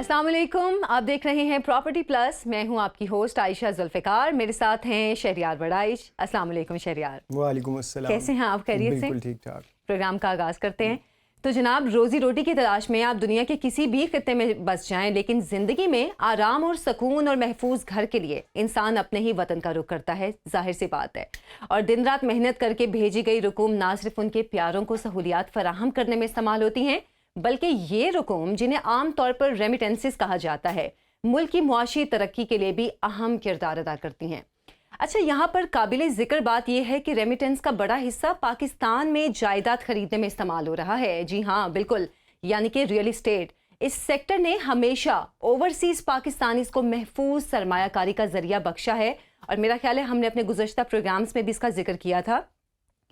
अस्सलाम वालेकुम, आप देख रहे हैं प्रॉपर्टी प्लस। मैं हूं आपकी होस्ट आयशा जुल्फ़िकार। मेरे साथ हैं शहरियार बड़ाइश। अस्सलाम वालेकुम शहरियार। वालेकुम अस्सलाम। कैसे हैं आप? खैरियत से? बिल्कुल ठीक ठाक। प्रोग्राम का आगाज़ करते हैं। तो जनाब, रोज़ी रोटी की तलाश में आप दुनिया के किसी भी खित्ते में बस जाएं, लेकिन ज़िंदगी में आराम और सुकून और महफूज घर के लिए इंसान अपने ही वतन का रुख करता है, जाहिर सी बात है। और दिन रात मेहनत करके भेजी गई रकूम ना सिर्फ उनके प्यारों को सहूलियात फराहम करने में इस्तेमाल होती हैं, बल्कि ये रकूम, जिन्हें आम तौर पर रेमिटेंसेस कहा जाता है, मुल्क की मुआशी तरक्की के लिए भी अहम किरदार अदा करती हैं। अच्छा, यहाँ पर काबिल ज़िक्र बात यह है कि रेमिटेंस का बड़ा हिस्सा पाकिस्तान में जायदाद खरीदने में इस्तेमाल हो रहा है। जी हाँ, बिल्कुल, यानी कि रियल इस्टेट। इस सेक्टर ने हमेशा ओवरसीज़ पाकिस्तानीज़ को महफूज सरमायाकारी का जरिया बख्शा है, और मेरा ख्याल है हमने अपने गुज़श्ता प्रोग्राम्स में भी इसका जिक्र किया था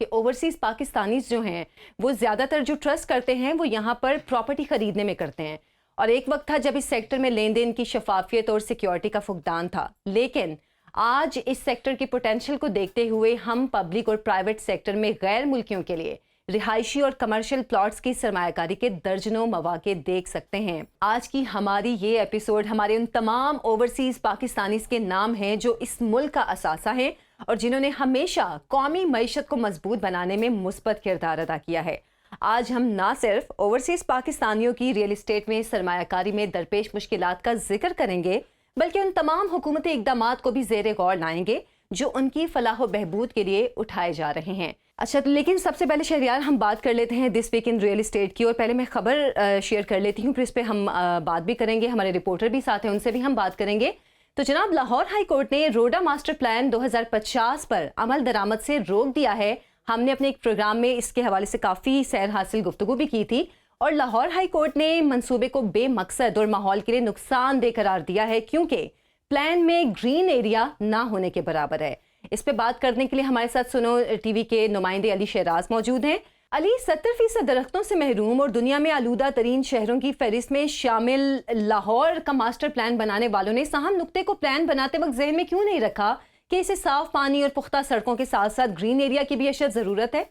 कि ओवरसीज़ पाकिस्तानीज़ जो हैं वो ज़्यादातर जो ट्रस्ट करते हैं वो यहाँ पर प्रॉपर्टी ख़रीदने में करते हैं। और एक वक्त था जब इस सेक्टर में लेन देन की शफाफियत और सिक्योरिटी का फुकदान था, लेकिन आज इस सेक्टर की पोटेंशियल को देखते हुए हम पब्लिक और प्राइवेट सेक्टर में गैर मुल्कियों के लिए रिहायशी और कमर्शियल प्लॉट्स की सरमायाकारी के दर्जनों मौके देख सकते हैं। आज की हमारी ये एपिसोड हमारे उन तमाम ओवरसीज़ पाकिस्तानीज़ के नाम हैं जो इस मुल्क का असासा है और जिन्होंने हमेशा कौमी मईशत को मजबूत बनाने में मुस्बत किरदार अदा किया है। आज हम ना सिर्फ ओवरसीज़ पाकिस्तानियों की रियल इस्टेट में सरमायाकारी में दरपेश मुश्किलात का जिक्र करेंगे, बल्कि उन तमाम हुकूमती इक़दामात को भी ज़ेरे गौर लाएंगे जो उनकी फलाह व बहबूद के लिए उठाए जा रहे हैं। अच्छा, लेकिन सबसे पहले शहरियार हम बात कर लेते हैं this week in real estate की, और पहले मैं ख़बर शेयर कर लेती हूँ, फिर इस पर हम बात भी करेंगे। हमारे रिपोर्टर भी साथ हैं, उनसे भी हम बात करेंगे। तो जनाब, लाहौर हाई कोर्ट ने रोडा मास्टर प्लान 2050 पर अमल दरामद से रोक दिया है। हमने अपने एक प्रोग्राम में इसके हवाले से काफ़ी सैर हासिल गुफ्तगू भी की थी, और लाहौर हाई कोर्ट ने मंसूबे को बेमकसद और माहौल के लिए नुकसानदेह करार दिया है, क्योंकि प्लान में ग्रीन एरिया ना होने के बराबर है। इस पे बात करने के लिए हमारे साथ सुनो टीवी के नुमाइंदे अली शहराज मौजूद हैं। अली, 70% दरख्तों से महरूम और दुनिया में आलूदा तरीन शहरों की फहरिस्त में शामिल लाहौर का मास्टर प्लान बनाने वालों ने अहम नुक्ते को प्लान बनाते वक्त ज़हन में क्यों नहीं रखा कि इसे साफ पानी और पुख्ता सड़कों के साथ साथ ग्रीन एरिया की भी अशद ज़रूरत है?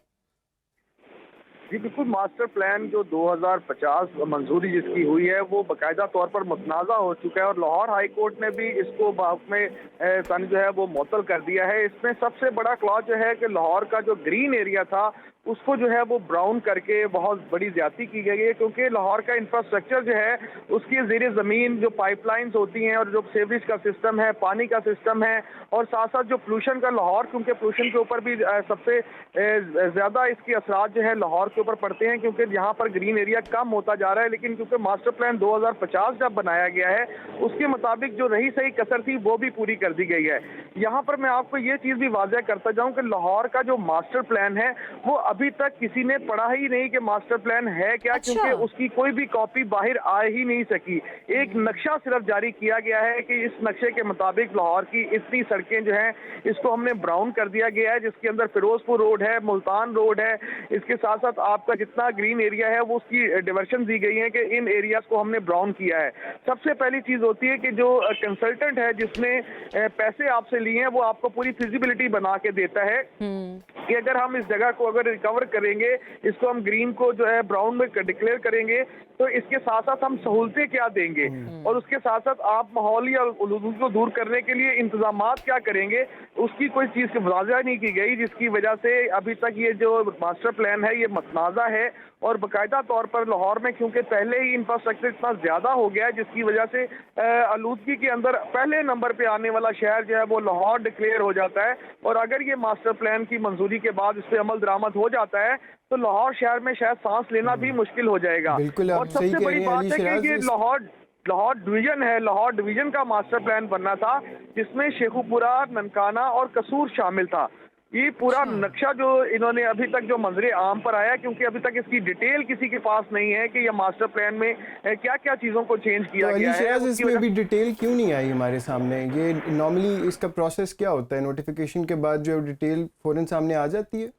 जी बिल्कुल, मास्टर प्लान जो 2050 मंजूरी जिसकी हुई है वो बाकायदा तौर पर मुतनाज़ा हो चुका है, और लाहौर हाई कोर्ट ने भी इसको में सन जो है वो मुअत्तल कर दिया है। इसमें सबसे बड़ा क्लॉज जो है कि लाहौर का जो ग्रीन एरिया था उसको जो है वो ब्राउन करके बहुत बड़ी ज्यादती की गई है, क्योंकि लाहौर का इंफ्रास्ट्रक्चर जो है उसकी ज़ेरे ज़मीन जो पाइपलाइंस होती हैं और जो सीवरेज का सिस्टम है, पानी का सिस्टम है, और साथ साथ जो पोल्यूशन का लाहौर, क्योंकि पोल्यूशन के ऊपर भी सबसे ज़्यादा इसके असरात जो है लाहौर के ऊपर पड़ते हैं, क्योंकि यहाँ पर ग्रीन एरिया कम होता जा रहा है। लेकिन क्योंकि मास्टर प्लान 2050 जब बनाया गया है उसके मुताबिक जो रही सही कसर थी वो भी पूरी कर दी गई है। यहाँ पर मैं आपको ये चीज़ भी वाज़ह करता जाऊँ कि लाहौर का जो मास्टर प्लान है वो अभी तक किसी ने पढ़ा ही नहीं कि मास्टर प्लान है क्या। अच्छा। क्योंकि उसकी कोई भी कॉपी बाहर आ ही नहीं सकी। एक नक्शा सिर्फ जारी किया गया है कि इस नक्शे के मुताबिक लाहौर की इतनी सड़कें जो हैं इसको हमने ब्राउन कर दिया गया है, जिसके अंदर फिरोजपुर रोड है, मुल्तान रोड है, इसके साथ साथ आपका जितना ग्रीन एरिया है वो उसकी डिवर्शन दी गई है कि इन एरियाज को हमने ब्राउन किया है। सबसे पहली चीज होती है कि जो कंसल्टेंट है जिसने पैसे आपसे लिए हैं वो आपको पूरी फिजिबिलिटी बना के देता है कि अगर हम इस जगह को अगर रिकवर करेंगे, इसको हम ग्रीन को जो है ब्राउन में डिक्लेयर करेंगे, तो इसके साथ साथ हम सहूलतें क्या देंगे, और उसके साथ साथ आप माहौली आलूदगी को दूर करने के लिए इंतजामात क्या करेंगे, उसकी कोई चीज़ की वाज़ह नहीं की गई, जिसकी वजह से अभी तक ये जो मास्टर प्लान है ये मतनाज़ा है। और बाकायदा तौर पर लाहौर में क्योंकि पहले ही इंफ्रास्ट्रक्चर इतना ज़्यादा हो गया है जिसकी वजह से आलूदगी के अंदर पहले नंबर पे आने वाला शहर जो है वो लाहौर डिक्लेयर हो जाता है। और अगर ये मास्टर प्लान की मंजूरी के बाद इस पर अमल दरामद हो जाता है तो लाहौर शहर में शायद सांस लेना भी मुश्किल हो जाएगा। और सबसे बड़ी बात है कि ये लाहौर डिवीजन है, लाहौर डिवीजन का मास्टर प्लान बनना था जिसमें शेखुपुरा, ननकाना और कसूर शामिल था। ये पूरा नक्शा जो इन्होंने अभी तक जो मंजरे आम पर आया, क्योंकि अभी तक इसकी डिटेल किसी के पास नहीं है कि ये मास्टर प्लान में क्या क्या चीज़ों को चेंज किया गया है। इसमें भी डिटेल क्यों नहीं आई हमारे सामने? ये नॉर्मली इसका प्रोसेस क्या होता है? नोटिफिकेशन के बाद जो डिटेल फौरन सामने आ जाती है?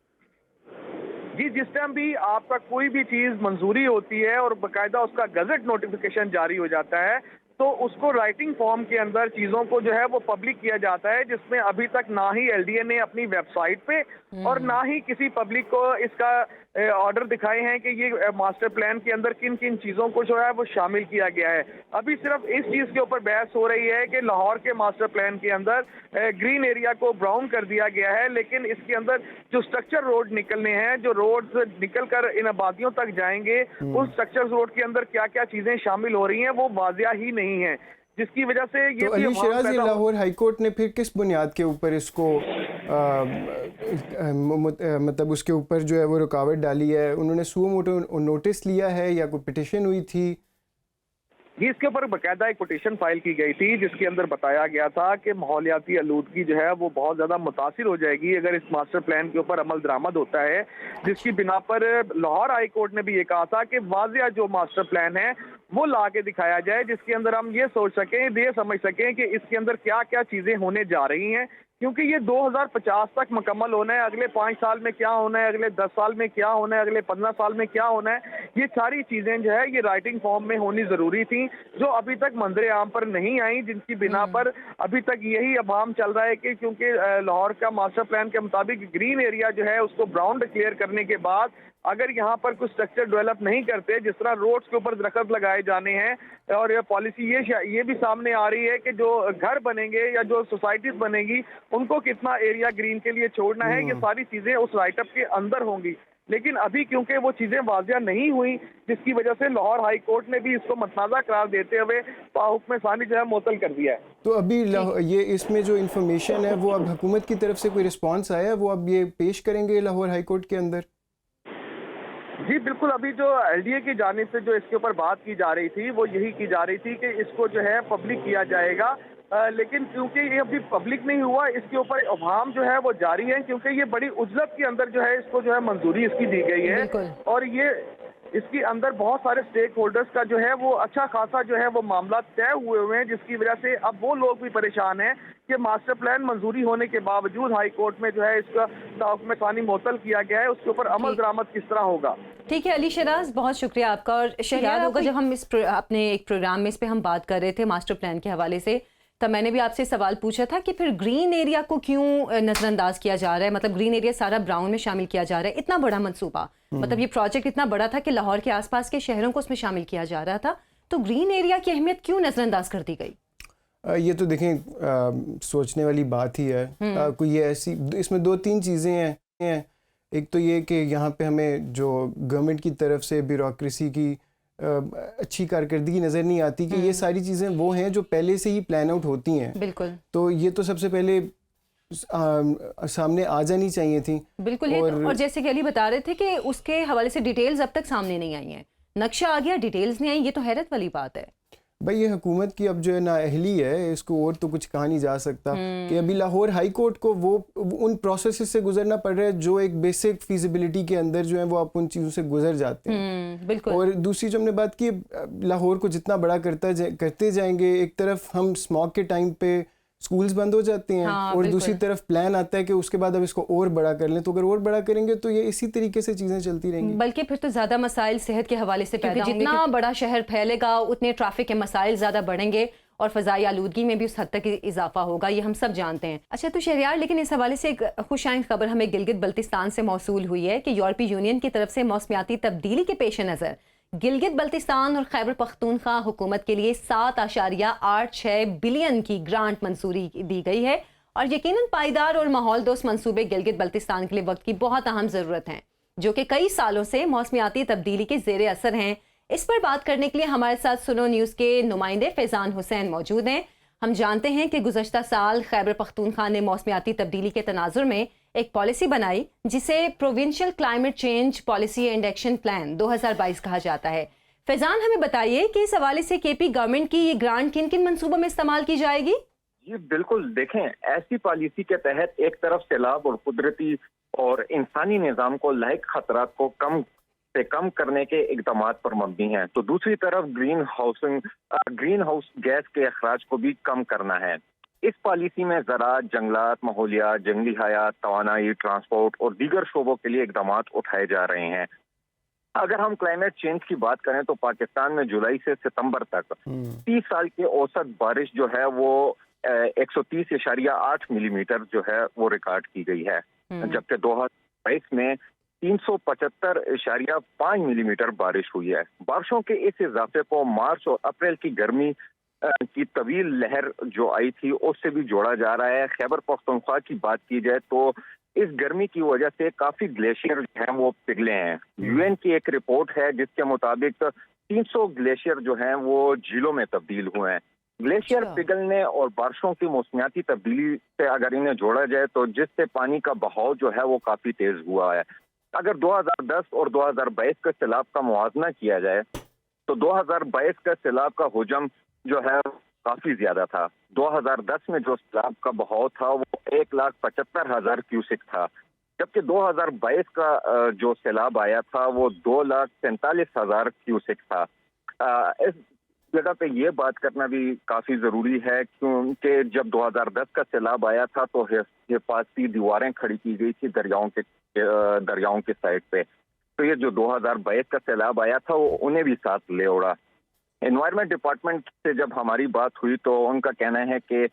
जी, जिस टाइम भी आपका कोई भी चीज़ मंजूरी होती है और बाकायदा उसका गजट नोटिफिकेशन जारी हो जाता है तो उसको राइटिंग फॉर्म के अंदर चीज़ों को जो है वो पब्लिक किया जाता है, जिसमें अभी तक ना ही एलडीए ने अपनी वेबसाइट पे और ना ही किसी पब्लिक को इसका ऑर्डर दिखाए हैं कि ये मास्टर प्लान के अंदर किन किन चीज़ों को जो है वो शामिल किया गया है। अभी सिर्फ इस चीज़ के ऊपर बहस हो रही है कि लाहौर के मास्टर प्लान के अंदर ग्रीन एरिया को ब्राउन कर दिया गया है, लेकिन इसके अंदर जो स्ट्रक्चर रोड निकलने हैं, जो रोड निकल कर इन आबादियों तक जाएंगे, उस स्ट्रक्चर रोड के अंदर क्या क्या चीज़ें शामिल हो रही हैं वो वाजिया ही नहीं है, जिसकी वजह से ये तो अली शिराज, लाहौर हाई कोर्ट ने फिर किस बुनियाद के ऊपर इसको मतलब उसके ऊपर जो है वो रुकावट डाली है? उन्होंने सुओ मोटो नोटिस लिया है या कोई पिटिशन हुई थी? जी, इसके ऊपर बाकायदा एक पिटीशन फाइल की गई थी, जिसके अंदर बताया गया था कि माहौलियाती आलूदगी जो है वो बहुत ज़्यादा मुतासिर हो जाएगी अगर इस मास्टर प्लान के ऊपर अमल दरामद होता है, जिसकी बिना पर लाहौर हाई कोर्ट ने भी ये कहा था कि वाजिया जो मास्टर प्लान है वो ला के दिखाया जाए, जिसके अंदर हम ये सोच सकें, ये समझ सकें कि इसके अंदर क्या क्या चीज़ें होने जा रही हैं, क्योंकि ये 2050 तक मुकम्मल होना है। अगले 5 साल में क्या होना है, अगले 10 साल में क्या होना है, अगले 15 साल में क्या होना है, ये सारी चीज़ें जो है ये राइटिंग फॉर्म में होनी ज़रूरी थी, जो अभी तक मंजर आम पर नहीं आई, जिनकी बिना पर अभी तक यही अवाम चल रहा है कि क्योंकि लाहौर का मास्टर प्लान के मुताबिक ग्रीन एरिया जो है उसको ब्राउन डिक्लेयर करने के बाद अगर यहाँ पर कुछ स्ट्रक्चर डेवलप नहीं करते, जिस तरह रोड्स के ऊपर दरख्त लगाए जाने हैं, और ये पॉलिसी ये भी सामने आ रही है कि जो घर बनेंगे या जो सोसाइटीज बनेगी उनको कितना एरिया ग्रीन के लिए छोड़ना है, ये सारी चीज़ें उस राइटअप के अंदर होंगी। लेकिन अभी क्योंकि वो चीज़ें वाजिया नहीं हुई, जिसकी वजह से लाहौर हाई कोर्ट ने भी इसको मतनाज़ा करार देते हुए हुक्म सानी जो है मुअत्तल कर दिया है। तो अभी ये इसमें जो इन्फॉर्मेशन है वो अब हुकूमत की तरफ से कोई रिस्पॉन्स आया है, वो अब ये पेश करेंगे लाहौर हाई कोर्ट के अंदर? जी बिल्कुल, अभी जो एलडीए की जानिब से जो इसके ऊपर बात की जा रही थी वो यही की जा रही थी कि इसको जो है पब्लिक किया जाएगा, लेकिन क्योंकि ये अभी पब्लिक नहीं हुआ, इसके ऊपर अवाम जो है वो जारी है, क्योंकि ये बड़ी उजलत के अंदर जो है इसको जो है मंजूरी इसकी दी गई है, और ये इसके अंदर बहुत सारे स्टेक होल्डर्स का जो है वो अच्छा खासा जो है वो मामला तय हुए हैं, जिसकी वजह से अब वो लोग भी परेशान हैं कि मास्टर प्लान मंजूरी होने के बावजूद हाई कोर्ट में जो है इसका हुक्म सानी मुअत्तल किया गया है, उसके ऊपर अमल दरामद किस तरह होगा। ठीक है अली शिराज, बहुत शुक्रिया आपका। और याद होगा जब हम अपने एक प्रोग्राम में इस पे हम बात कर रहे थे मास्टर प्लान के हवाले से, तब मैंने भी आपसे सवाल पूछा था कि फिर ग्रीन एरिया को क्यों नज़रअंदाज किया जा रहा है, मतलब ग्रीन एरिया सारा ब्राउन में शामिल किया जा रहा है, इतना बड़ा मंसूबा, मतलब ये प्रोजेक्ट इतना बड़ा था कि लाहौर के आसपास के शहरों को उसमें शामिल किया जा रहा था, तो ग्रीन एरिया की अहमियत क्यों नज़रअंदाज कर दी गई? ये तो देखें सोचने वाली बात ही है। कोई ये ऐसी, इसमें 2-3 चीज़ें हैं। एक तो ये कि यहाँ पे हमें जो गवर्नमेंट की तरफ से ब्यूरोक्रेसी की अच्छी कारकर्दगी नज़र नहीं आती कि ये सारी चीज़ें वो हैं जो पहले से ही प्लान आउट होती हैं। बिल्कुल, तो ये तो सबसे पहले सामने आ जानी चाहिए थी। बिल्कुल, और जैसे कि अली बता रहे थे कि उसके हवाले से डिटेल्स अब तक सामने नहीं आई हैं, नक्शा आ गया, डिटेल्स नहीं आई, ये तो हैरत वाली बात है। भाई ये हुकूमत की अब जो है नाअहली है, इसको और तो कुछ कहा नहीं जा सकता कि अभी लाहौर हाई कोर्ट को वो उन प्रोसेस से गुजरना पड़ रहा है जो एक बेसिक फीजिबिलिटी के अंदर जो है वो आप उन चीज़ों से गुजर जाते हैं। बिल्कुल। और दूसरी जो हमने बात की, लाहौर को जितना बड़ा करते जाएंगे, एक तरफ हम स्मॉग के टाइम पे स्कूल्स बंद हो जाते हैं, और दूसरी तरफ प्लान आता है कि उसके बाद अब इसको और बड़ा कर लें, तो अगर और बड़ा करेंगे तो ये इसी तरीके से चीज़ें चलती रहेंगी। बल्कि फिर तो ज़्यादा मसाइल सेहत के हवाले से पैदा होंगे, जितना बड़ा शहर फैलेगा उतने ट्रैफिक के मसाइल ज़्यादा बढ़ेंगे और फ़ज़ाई आलूदगी में भी उस हद तक इजाफा होगा, ये हम सब जानते हैं। अच्छा तो शहरियार, लेकिन इस हवाले से एक खुशाइन खबर हमें गिलगित बल्तिस्तान से मौसूल हुई है कि यूरोपीय यूनियन की तरफ से मौसमियाती तब्दीली के पेश नज़र गिलगित बल्तिस्तान और खैबर पख्तूनख्वा हुकूमत के लिए 7.86 बिलियन की ग्रांट मंजूरी दी गई है, और यकीनन पायदार और माहौल दोस्त मंसूबे गिलगित बल्तिस्तान के लिए वक्त की बहुत अहम ज़रूरत हैं, जो कि कई सालों से मौसमियाती तब्दीली के ज़ेर असर हैं। इस पर बात करने के लिए हमारे साथ सुनो न्यूज़ के नुमाइंदे फैज़ान हुसैन मौजूद हैं। हम जानते हैं कि गुज़श्ता साल खैबर पख्तूनख्वा ने मौसमियाती तब्दीली के तनाजुर में एक पॉलिसी बनाई जिसे provincial climate change policy and action plan 2022 कहा जाता है। फैजान, हमें बताइए कि इस हवाले से केपी गवर्नमेंट की ये ग्रांट किन किन मंसूबों में इस्तेमाल की जाएगी? जी बिल्कुल, देखें ऐसी पॉलिसी के तहत एक तरफ सैलाब और कुदरती और इंसानी निज़ाम को लायक खतरात को कम से कम करने के इक़दामात पर मबनी है, तो दूसरी तरफ ग्रीन हाउस गैस के अखराज को भी कम करना है। इस पॉलिसी में ज़राअत, जंगलात, माहौलियात, जंगली हयात, तवानाई, ट्रांसपोर्ट और दीगर शोबों के लिए इक़दामात उठाए जा रहे हैं। اگر ہم کلائمیٹ چینج کی بات کریں تو پاکستان میں جولائی سے ستمبر تک 30 سال کی اوسط بارش جو ہے وہ 130.8 ملی میٹر جو ہے وہ ریکارڈ کی گئی ہے، جبکہ 2022 میں 375.5 ملی میٹر بارش ہوئی ہے۔ بارشوں کے اس اضافے کو مارچ اور اپریل کی گرمی کی طویل لہر جو آئی تھی اس سے بھی جوڑا جا رہا ہے۔ خیبر پختونخوا کی بات کی جائے تو اس گرمی کی وجہ سے کافی گلیشیئر جو ہیں وہ پگھلے ہیں۔ یو این کی ایک رپورٹ ہے جس کے مطابق 300 گلیشیئر جو ہیں وہ جھیلوں میں تبدیل ہوئے ہیں۔ گلیشیئر پگھلنے اور بارشوں کی موسمیاتی تبدیلی سے اگر انہیں جوڑا جائے تو جس سے پانی کا بہاؤ جو ہے وہ کافی تیز ہوا ہے۔ اگر 2010 اور 2022 کے سیلاب کا موازنہ کیا جائے تو 2022 کا سیلاب کا حجم جو ہے کافی زیادہ تھا۔ 2010 میں جو سیلاب کا بہاؤ تھا وہ 1,75,000 کیوسک تھا، جبکہ 2022 کا جو سیلاب آیا تھا وہ 2,43,000 کیوسک تھا۔ اس جگہ پہ یہ بات کرنا بھی کافی ضروری ہے کیونکہ جب 2010 کا سیلاب آیا تھا تو حفاظتی دیواریں کھڑی کی گئی تھی دریاؤں کے سائڈ پہ، تو یہ جو 2022 کا سیلاب آیا تھا وہ انہیں بھی ساتھ لے اڑا۔ انوائرمنٹ ڈپارٹمنٹ سے جب ہماری بات ہوئی تو ان کا کہنا ہے کہ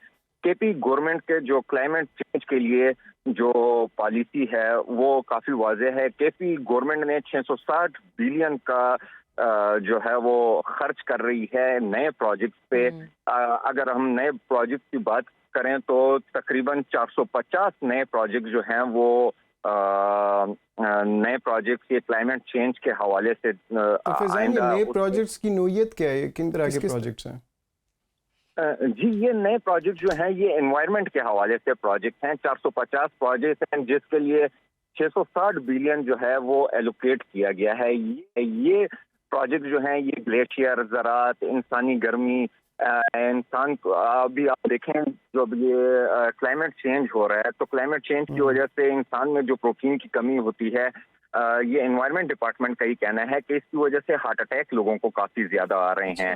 کے پی گورنمنٹ کے جو کلائمیٹ چینج کے لیے جو پالیسی ہے وہ کافی واضح ہے۔ کے پی گورنمنٹ نے 660 بلین کا جو ہے وہ خرچ کر رہی ہے نئے پروجیکٹس پہ۔ اگر ہم نئے پروجیکٹ کی بات کریں تو تقریباً 450 نئے پروجیکٹ جو ہیں وہ نئے پروجیکٹس یہ کلائمیٹ چینج کے حوالے سے نئے پروجیکٹس کی نوعیت کیا ہے، کن طرح کے پروجیکٹس ہیں؟ جی یہ نئے پروجیکٹ جو ہیں یہ انوائرمنٹ کے حوالے سے پروجیکٹ ہیں۔ 450 پروجیکٹ ہیں جس کے لیے 660 بلین جو ہے وہ ایلوکیٹ کیا گیا ہے۔ یہ پروجیکٹ جو ہیں یہ گلیشیئر، زراعت، انسانی گرمی، انسان کو ابھی آپ دیکھیں جو اب یہ کلائمیٹ چینج ہو رہا ہے تو کلائمیٹ چینج کی وجہ سے انسان میں جو پروٹین کی کمی ہوتی ہے، یہ انوائرمنٹ ڈپارٹمنٹ کا ہی کہنا ہے کہ اس کی وجہ سے ہارٹ اٹیک لوگوں کو کافی زیادہ آ رہے ہیں۔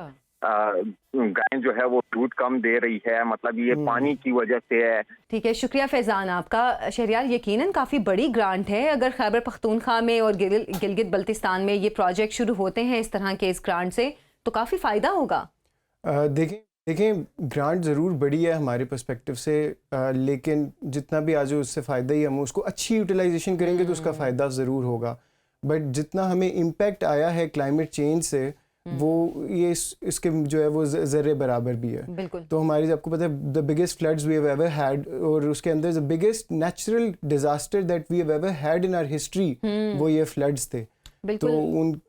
گائیں جو ہے وہ دودھ کم دے رہی ہے، مطلب یہ پانی کی وجہ سے ہے۔ ٹھیک ہے، شکریہ فیضان آپ کا۔ شہریار، یقیناً کافی بڑی گرانٹ ہے، اگر خیبر پختونخوا میں اور گلگت بلتستان میں یہ پروجیکٹ شروع ہوتے ہیں اس طرح کے اس گرانٹ سے تو کافی فائدہ ہوگا۔ دیکھیں گرانٹ ضرور بڑی ہے ہمارے پرسپیکٹو سے، لیکن جتنا بھی آج اس سے فائدہ ہی ہم اس کو اچھی یوٹیلائزیشن کریں گے تو اس کا فائدہ ضرور ہوگا، بٹ جتنا ہمیں امپیکٹ آیا ہے کلائمیٹ چینج سے وہ یہ اس کے جو ہے وہ ذرے برابر بھی ہے۔ بالکل، تو ہماری آپ کو پتہ ہے the biggest floods we have ever had, اور اس کے اندر the biggest natural disaster that we have ever had in our history وہ یہ فلڈز تھے۔ تو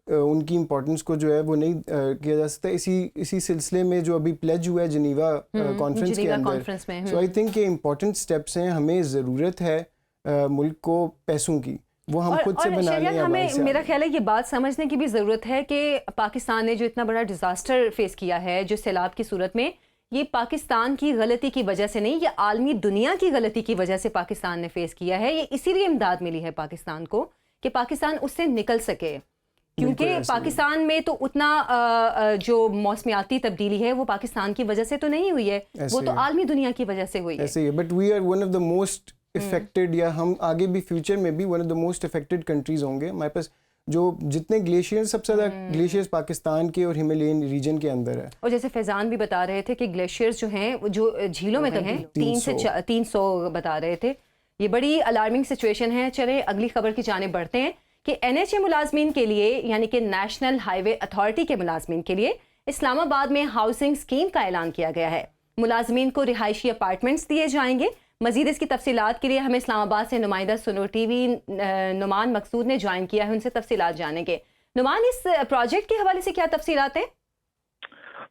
ان کی امپورٹنس کو جو ہے وہ نہیں کیا جا سکتا۔ اسی سلسلے میں جو ابھی پلیج ہوا ہے جنیوا کانفرنس کے اندر، سو آئی تھنک یہ امپورٹنٹ اسٹیپس ہیں۔ ہمیں ضرورت ہے ملک کو پیسوں کی، وہ ہم خود سے بنا لیں۔ ہمیں میرا خیال ہے یہ بات سمجھنے کی بھی ضرورت ہے کہ پاکستان نے جو اتنا بڑا ڈیزاسٹر فیس کیا ہے جو سیلاب کی صورت میں، یہ پاکستان کی غلطی کی وجہ سے نہیں، یہ عالمی دنیا کی غلطی کی وجہ سے پاکستان نے فیس کیا ہے۔ یہ اسی لیے امداد ملی ہے پاکستان کو کہ پاکستان اس سے نکل سکے، کیونکہ پاکستان میں تو اتنا جو موسمیاتی تبدیلی ہے وہ پاکستان کی وجہ سے تو نہیں ہوئی ہے، وہ تو عالمی دنیا کی وجہ سے ہوئی ہے۔ ایسے ہی ہے، but we are one of the most affected, یا ہم آگے بھی فیوچر میں بھی one of the most affected countries ہوں گے۔ ہمارے پاس جو جتنے گلیشیئر، سب سے زیادہ گلیشیئرز پاکستان کے اور ہمالین ریجن کے اندر ہے۔ اور جیسے فیضان بھی بتا رہے تھے کہ گلیشیئرز جو ہیں جو جھیلوں میں ہیں 300 بتا رہے تھے، یہ بڑی الارمنگ سچویشن ہے۔ چلیں اگلی خبر کی جانب بڑھتے ہیں کہ NHA ملازمین کے لیے، یعنی کہ نیشنل ہائی وے اتھارٹی کے ملازمین کے لیے اسلام آباد میں ہاؤسنگ اسکیم کا اعلان کیا گیا ہے۔ ملازمین کو رہائشی اپارٹمنٹس دیے جائیں گے۔ مزید اس کی تفصیلات کے لیے ہمیں اسلام آباد سے نمائندہ سنو ٹی وی نعمان مقصود نے جوائن کیا ہے، ان سے تفصیلات جانیں گے۔ نعمان، اس پروجیکٹ کے حوالے سے کیا تفصیلات ہیں؟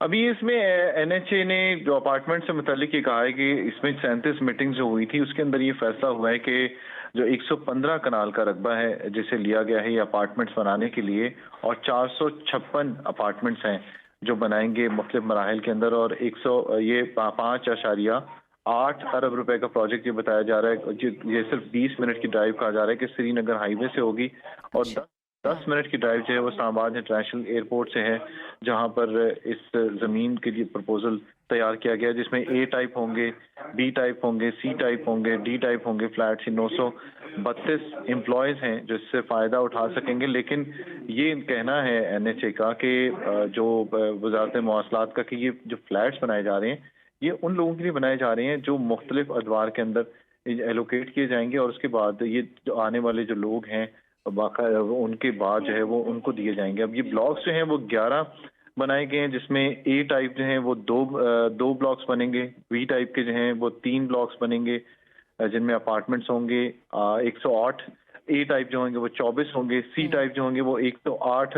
ابھی اس میں NHA نے جو اپارٹمنٹ سے متعلق یہ کہا ہے کہ اس میں 37 میٹنگ جو ہوئی تھی اس کے اندر یہ فیصلہ ہوا ہے کہ جو 115 کنال کا رقبہ ہے جسے لیا گیا ہے یہ اپارٹمنٹس بنانے کے لیے، اور 456 اپارٹمنٹس ہیں جو بنائیں گے مختلف مراحل کے اندر، اور 5.8 ارب روپے کا پروجیکٹ یہ بتایا جا رہا ہے۔ یہ صرف 20 منٹ کی ڈرائیو کہا جا رہا ہے کہ سری نگر ہائی وے سے ہوگی، اور 10 منٹ کی ڈرائیو جو ہے وہ اسلام آباد انٹرنیشنل ایئرپورٹ سے ہے، جہاں پر اس زمین کے لیے پرپوزل तैयार किया गया जिसमें ए टाइप होंगे, बी टाइप होंगे, सी टाइप होंगे, डी टाइप होंगे फ्लैट्स। 932 एम्प्लॉयज़ हैं जो इससे फ़ायदा उठा सकेंगे। लेकिन ये कहना है NHA का कि जो वज़ारत मवासलात का कि ये जो फ्लैट्स बनाए जा रहे हैं ये उन लोगों के लिए बनाए जा रहे हैं जो मुख्तलिफ अदवार के अंदर एलोकेट किए जाएंगे और उसके बाद ये जो आने वाले जो लोग हैं उनके बाद जो है वो उनको दिए जाएंगे। अब ये ब्लॉक्स जो हैं वो 11 बनाए गए हैं जिसमें ए टाइप जो हैं वो दो ब्लॉक्स बनेंगे, बी टाइप के जो हैं वो 3 ब्लॉक्स बनेंगे जिनमें अपार्टमेंट्स होंगे 108, ए टाइप जो होंगे वो 24 होंगे, सी टाइप जो होंगे वो 108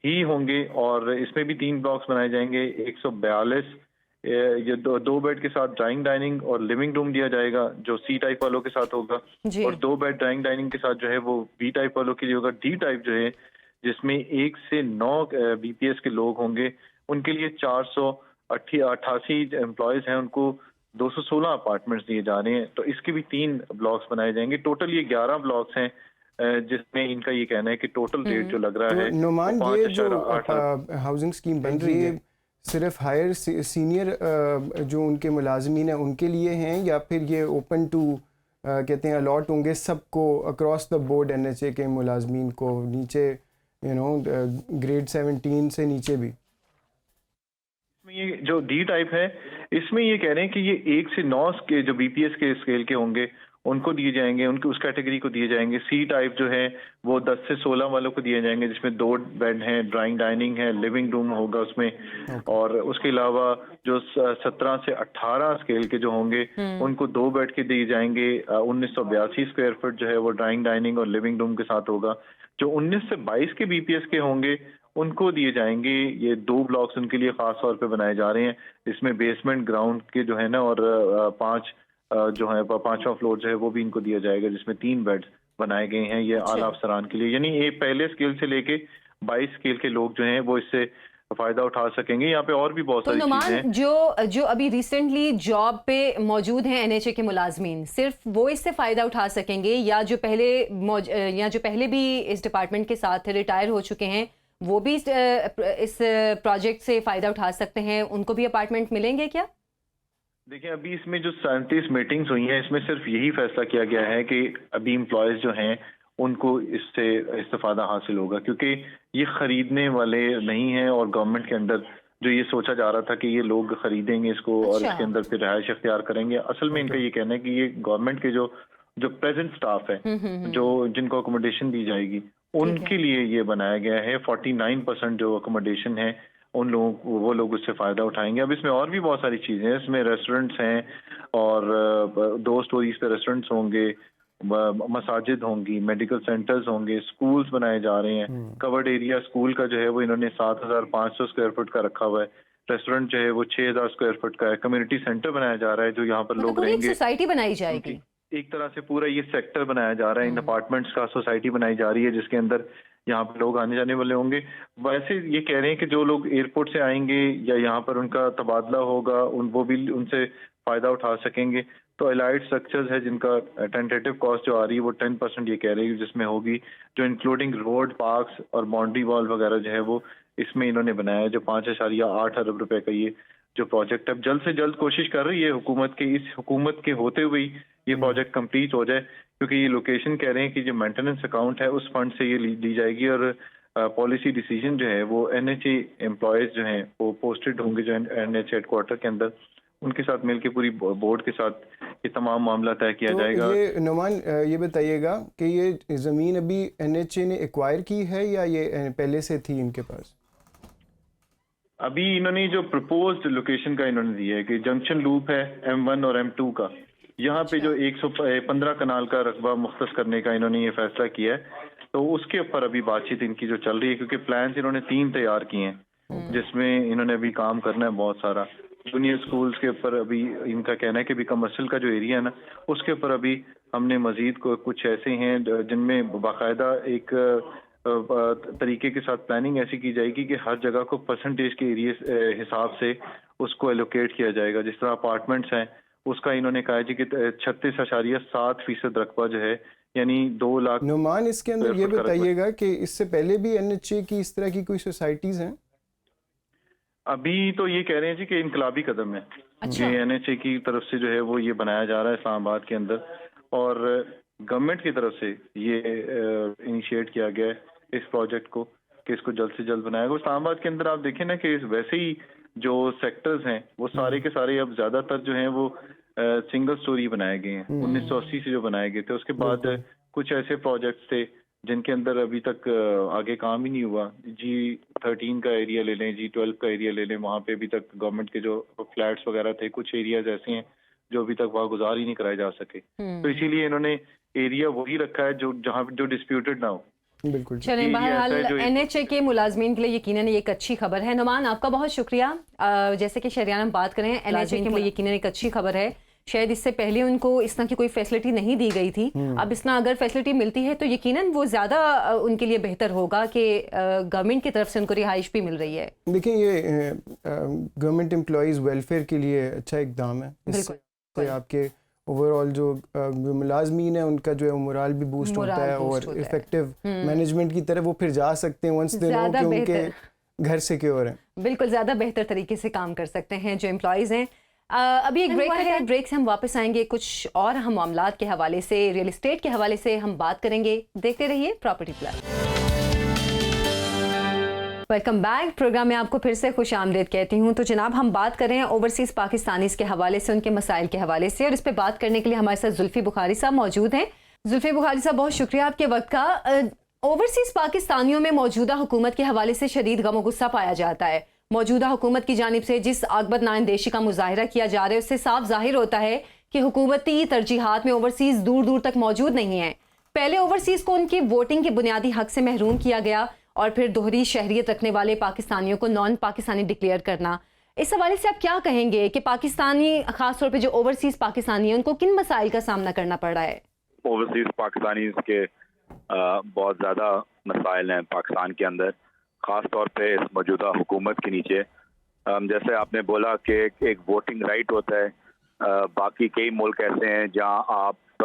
ही होंगे और इसमें भी 3 ब्लॉक्स बनाए जाएंगे। 142 ये दो बेड के साथ ड्राइंग डाइनिंग और लिविंग रूम दिया जाएगा जो सी टाइप वालों के साथ होगा जी। और 2 बेड ड्राइंग डाइनिंग के साथ जो है वो बी टाइप वालों के लिए होगा। डी टाइप जो है जिसमें 1 से 9 BPS के लोग होंगे उनके लिए 488 एम्प्लॉयज हैं, उनको 216 अपार्टमेंट्स दिए जा रहे हैं। तो इसके भी 3 ब्लॉक्स बनाए जाएंगे। टोटल ये 11 ब्लॉक्स हैं जिसमें इनका ये कहना है कि टोटल रेट जो लग रहा है तो नुमान वो ये जो 5.8 हाउसिंग स्कीम बन रही है सिर्फ हायर सीनियर जो उनके मुलाजमीन हैं उनके लिए हैं या फिर ये ओपन टू कहते हैं अलॉट होंगे सबको अक्रॉस द बोर्ड NHA के मुलाजमीन को नीचे ग्रेड 17 से नीचे भी? इसमें ये जो डी टाइप है इसमें ये कह रहे हैं कि ये 1 से 9 के जो BPS के स्केल के होंगे उनको दिए जाएंगे, उनकी उस कैटेगरी को दिए जाएंगे। सी टाइप जो है वो 10 से 16 वालों को दिए जाएंगे जिसमें 2 बेड हैं, ड्राइंग डाइनिंग है, लिविंग रूम होगा उसमें और उसके अलावा जो 17 से 18 स्केल के जो होंगे उनको 2 बेड के दिए जाएंगे। 1982 स्क्वायर फुट जो है वो ड्राइंग डाइनिंग और लिविंग रूम के साथ होगा। जो 19 से 22 के BPS के होंगे उनको दिए जाएंगे ये 2 ब्लॉक्स उनके लिए खास तौर पे बनाए जा रहे हैं। इसमें बेसमेंट ग्राउंड के जो है ना और 5 जो है 5वां फ्लोर जो है वो भी इनको दिया जाएगा जिसमें 3 बेड्स बनाए गए हैं ये आला अफसरान के लिए। यानी ये पहले स्केल से लेके 22 स्केल के लोग जो हैं वो इससे फायदा उठा सकेंगे। यहाँ पे और भी बहुत तो सारी चीजें हैं। जो अभी रिसेंटली जॉब पे मौजूद हैं NHA के मुलाजमीन सिर्फ वो इससे फायदा उठा सकेंगे या जो पहले भी इस डिपार्टमेंट के साथ रिटायर हो चुके हैं वो भी इस प्रोजेक्ट से फायदा उठा सकते हैं, उनको भी अपार्टमेंट मिलेंगे क्या? देखिए अभी इसमें जो 37 मीटिंग्स हुई हैं इसमें सिर्फ यही फैसला किया गया है कि अभी एम्प्लॉयज जो हैं उनको इससे इस्तेफादा हासिल होगा क्योंकि ये खरीदने वाले नहीं हैं और गवर्नमेंट के अंदर जो ये सोचा जा रहा था कि ये लोग खरीदेंगे इसको और इसके अंदर फिर रिहाइश इख्तियार करेंगे। असल में इनका ये कहना है कि ये गवर्नमेंट के जो प्रेजेंट स्टाफ है जो जिनको अकोमोडेशन दी जाएगी उनके लिए ये बनाया गया है। 49% जो अकोमोडेशन है उन लोगों वो लोग उससे फ़ायदा उठाएंगे। अब इसमें और भी बहुत सारी चीज़ें हैं, इसमें रेस्टोरेंट्स हैं और 2 स्टोरीज पे रेस्टोरेंट्स होंगे, मसाजिद होंगी, मेडिकल सेंटर्स होंगे, स्कूल्स बनाए जा रहे हैं। कवर्ड एरिया स्कूल का जो है वो इन्होंने 7,500 स्क्वायर फुट का रखा हुआ है। रेस्टोरेंट जो है वो 6,000 स्क्वायर फुट का है। कम्युनिटी सेंटर बनाया जा रहा है जो यहाँ पर लोग रहेंगे। सोसाइटी बनाई जाएगी, एक तरह से पूरा ये सेक्टर बनाया जा रहा है, इन अपार्टमेंट्स का सोसाइटी बनाई जा रही है जिसके अंदर यहाँ पर लोग आने जाने वाले होंगे। वैसे ये कह रहे हैं कि जो लोग एयरपोर्ट से आएंगे या यहाँ पर उनका तबादला होगा वो भी उनसे फ़ायदा उठा सकेंगे। तो एलाइड स्ट्रक्चर्स है जिनका टेंटेटिव कॉस्ट जो आ रही है वो 10% ये कह रही है जिसमें होगी, जो इंक्लूडिंग रोड, पार्क्स और बाउंड्री वॉल वगैरह जो है वो इसमें इन्होंने बनाया है। जो 5.8 अरब रुपए का ये जो प्रोजेक्ट है जल्द से जल्द कोशिश कर रही है हुकूमत के होते हुए ये प्रोजेक्ट कंप्लीट हो जाए क्योंकि ये लोकेशन कह रहे हैं कि जो मेंटेनेंस अकाउंट है उस फंड से ये ली जाएगी और पॉलिसी डिसीजन जो है वो NHA एम्प्लॉयज जो हैं वो पोस्टेड होंगे जो NHA हेडक्वार्टर के अंदर, उनके साथ मिलके पूरी बोर्ड के साथ ये तमाम मामला तय किया जाएगा। ये नुमान ये बताइएगा कि ये ज़मीन अभी NHA ने एक्वायर की है या ये पहले से थी इनके पास? अभी इन्होंने जो प्रपोज्ड लोकेशन का इन्होंने दिया है कि जंक्शन लूप है M1 और M2 का, यहाँ पे जो 115 कनाल का रकबा मुख्तस करने का इन्होंने ये फैसला किया है। तो उसके ऊपर अभी बातचीत इनकी जो चल रही है क्योंकि प्लान्स इन्होंने 3 तैयार किए हैं जिसमें इन्होंने अभी काम करना है बहुत सारा। जूनियर स्कूल्स के ऊपर अभी इनका कहना है कि अभी कमर्शियल का जो एरिया है ना उसके ऊपर अभी हमने मजीद कुछ ऐसे हैं जिनमें बाकायदा एक तरीके के साथ प्लानिंग ऐसी की जाएगी कि हर जगह को परसेंटेज के एरिया हिसाब से उसको एलोकेट किया जाएगा। जिस तरह अपार्टमेंट्स हैं उसका इन्होंने कहा है कि 36.7% रकबा जो है यानी 2 लाख। नुमान इसके अंदर ये बताइएगा कि इससे पहले भी NHA की इस तरह की कोई सोसाइटीज़ हैं? ابھی تو یہ کہہ رہے ہیں جی کہ انقلابی قدم ہے اچھا۔ یہ NHA کی طرف سے جو ہے وہ یہ بنایا جا رہا ہے اسلام آباد کے اندر، اور گورنمنٹ کی طرف سے یہ انیشیٹ کیا گیا ہے اس پروجیکٹ کو کہ اس کو جلد سے جلد بنایا گیا۔ اسلام آباد کے اندر آپ دیکھیں نا کہ ویسے ہی جو سیکٹرز ہیں وہ سارے کے سارے اب زیادہ تر جو ہیں وہ سنگل سٹوری بنائے گئے ہیں، 1980 سے جو بنائے گئے تھے۔ اس کے بعد کچھ ایسے پروجیکٹس تھے جن کے اندر ابھی تک آگے کام ہی نہیں ہوا۔ G13 کا ایریا لے لیں، G12 کا ایریا لے لیں، وہاں پہ ابھی تک گورنمنٹ کے جو فلیٹس وغیرہ تھے، کچھ ایریاز ایسے ہیں جو ابھی تک وہاں گزار ہی نہیں کرائے جا سکے، تو اسی لیے انہوں نے ایریا وہی رکھا ہے جو جہاں جو ڈسپیوٹڈ نہ ہو۔ بالکل چلیں، بہرحال NHA کے ملازمین کے لیے یقیناً یہ ایک اچھی خبر ہے۔ نعمان، آپ کا بہت شکریہ۔ جیسے کہ شہریان ہم بات کریں، NHA کے لیے یقیناً ایک اچھی خبر ہے۔ شاید اس سے پہلے ان کو اس طرح کی کوئی فیسلٹی نہیں دی گئی تھی، اب اس طرح اگر فیسلٹی ملتی ہے تو یقیناً وہ زیادہ ان کے لیے بہتر ہوگا کہ گورنمنٹ کی طرف سے ان کو رہائش بھی مل رہی ہے۔ دیکھیں، یہ گورنمنٹ امپلائیز ویلفیئر کے لیے اچھا اقدام ہے۔ اس سے آپ کے اوور آل جو ملازمین ہیں ان کا جو ہے مورال بھی بوسٹ ہوتا ہے، اور افیکٹو مینجمنٹ کی طرف وہ پھر جا سکتے ہیں ونس دے نو کہ ان کے گھر سیکیور ہیں۔ بالکل، زیادہ بہتر طریقے سے کام کر سکتے ہیں جو امپلائیز ہیں۔ ابھی ایک بریک ہے، بریک سے ہم واپس آئیں گے، کچھ اور ہم معاملات کے حوالے سے، ریئل اسٹیٹ کے حوالے سے ہم بات کریں گے۔ دیکھتے رہیے property plus. Welcome back, program میں آپ کو پھر سے خوش آمدید کہتی ہوں۔ تو جناب، ہم بات کریں اوورسیز پاکستانیز کے حوالے سے، ان کے مسائل کے حوالے سے، اور اس پہ بات کرنے کے لیے ہمارے ساتھ زلفی بخاری صاحب موجود ہیں۔ زلفی بخاری صاحب، بہت شکریہ آپ کے وقت کا۔ اوورسیز پاکستانیوں میں موجودہ حکومت کے حوالے سے شدید غم و غصہ پایا جاتا ہے۔ موجودہ حکومت کی جانب سے جس عاقبت نااندیشی کا مظاہرہ کیا جا رہا ہے، اس سے صاف ظاہر ہوتا ہے کہ حکومتی ترجیحات میں اوورسیز دور دور تک موجود نہیں ہیں۔ پہلے اوورسیز کو ان کی ووٹنگ کے بنیادی حق سے محروم کیا گیا، اور پھر دوہری شہریت رکھنے والے پاکستانیوں کو نان پاکستانی ڈکلیئر کرنا۔ اس حوالے سے آپ کیا کہیں گے کہ پاکستانی، خاص طور پہ جو اوورسیز پاکستانی ہیں، ان کو کن مسائل کا سامنا کرنا پڑ رہا ہے؟ اوورسیز پاکستانیز کے بہت زیادہ مسائل ہیں پاکستان کے اندر، خاص طور پہ اس موجودہ حکومت کے نیچے۔ جیسے آپ نے بولا کہ ایک ووٹنگ رائٹ ہوتا ہے، باقی کئی ملک ایسے ہیں جہاں آپ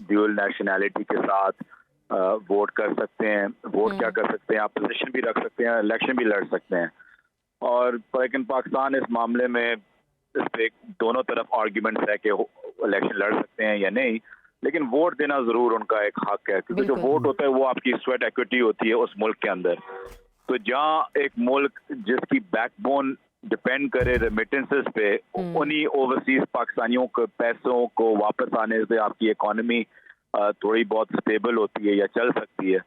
ڈیول نیشنلٹی کے ساتھ ووٹ کر سکتے ہیں۔ ووٹ کیا کر سکتے ہیں، آپ پوزیشن بھی رکھ سکتے ہیں، الیکشن بھی لڑ سکتے ہیں۔ اور لیکن پاکستان اس معاملے میں اس پہ دونوں طرف آرگیومنٹس ہے کہ الیکشن لڑ سکتے ہیں یا نہیں، لیکن ووٹ دینا ضرور ان کا ایک حق ہے، کیونکہ جو ووٹ ہوتا ہے وہ آپ کی سویٹ ایکوٹی ہوتی ہے اس ملک کے اندر۔ تو جہاں ایک ملک جس کی بیک بون ڈپینڈ کرے ریمیٹنسز پہ، انہی اوورسیز پاکستانیوں کے پیسوں کو واپس آنے سے آپ کی اکانومی تھوڑی بہت سٹیبل ہوتی ہے یا چل سکتی ہے۔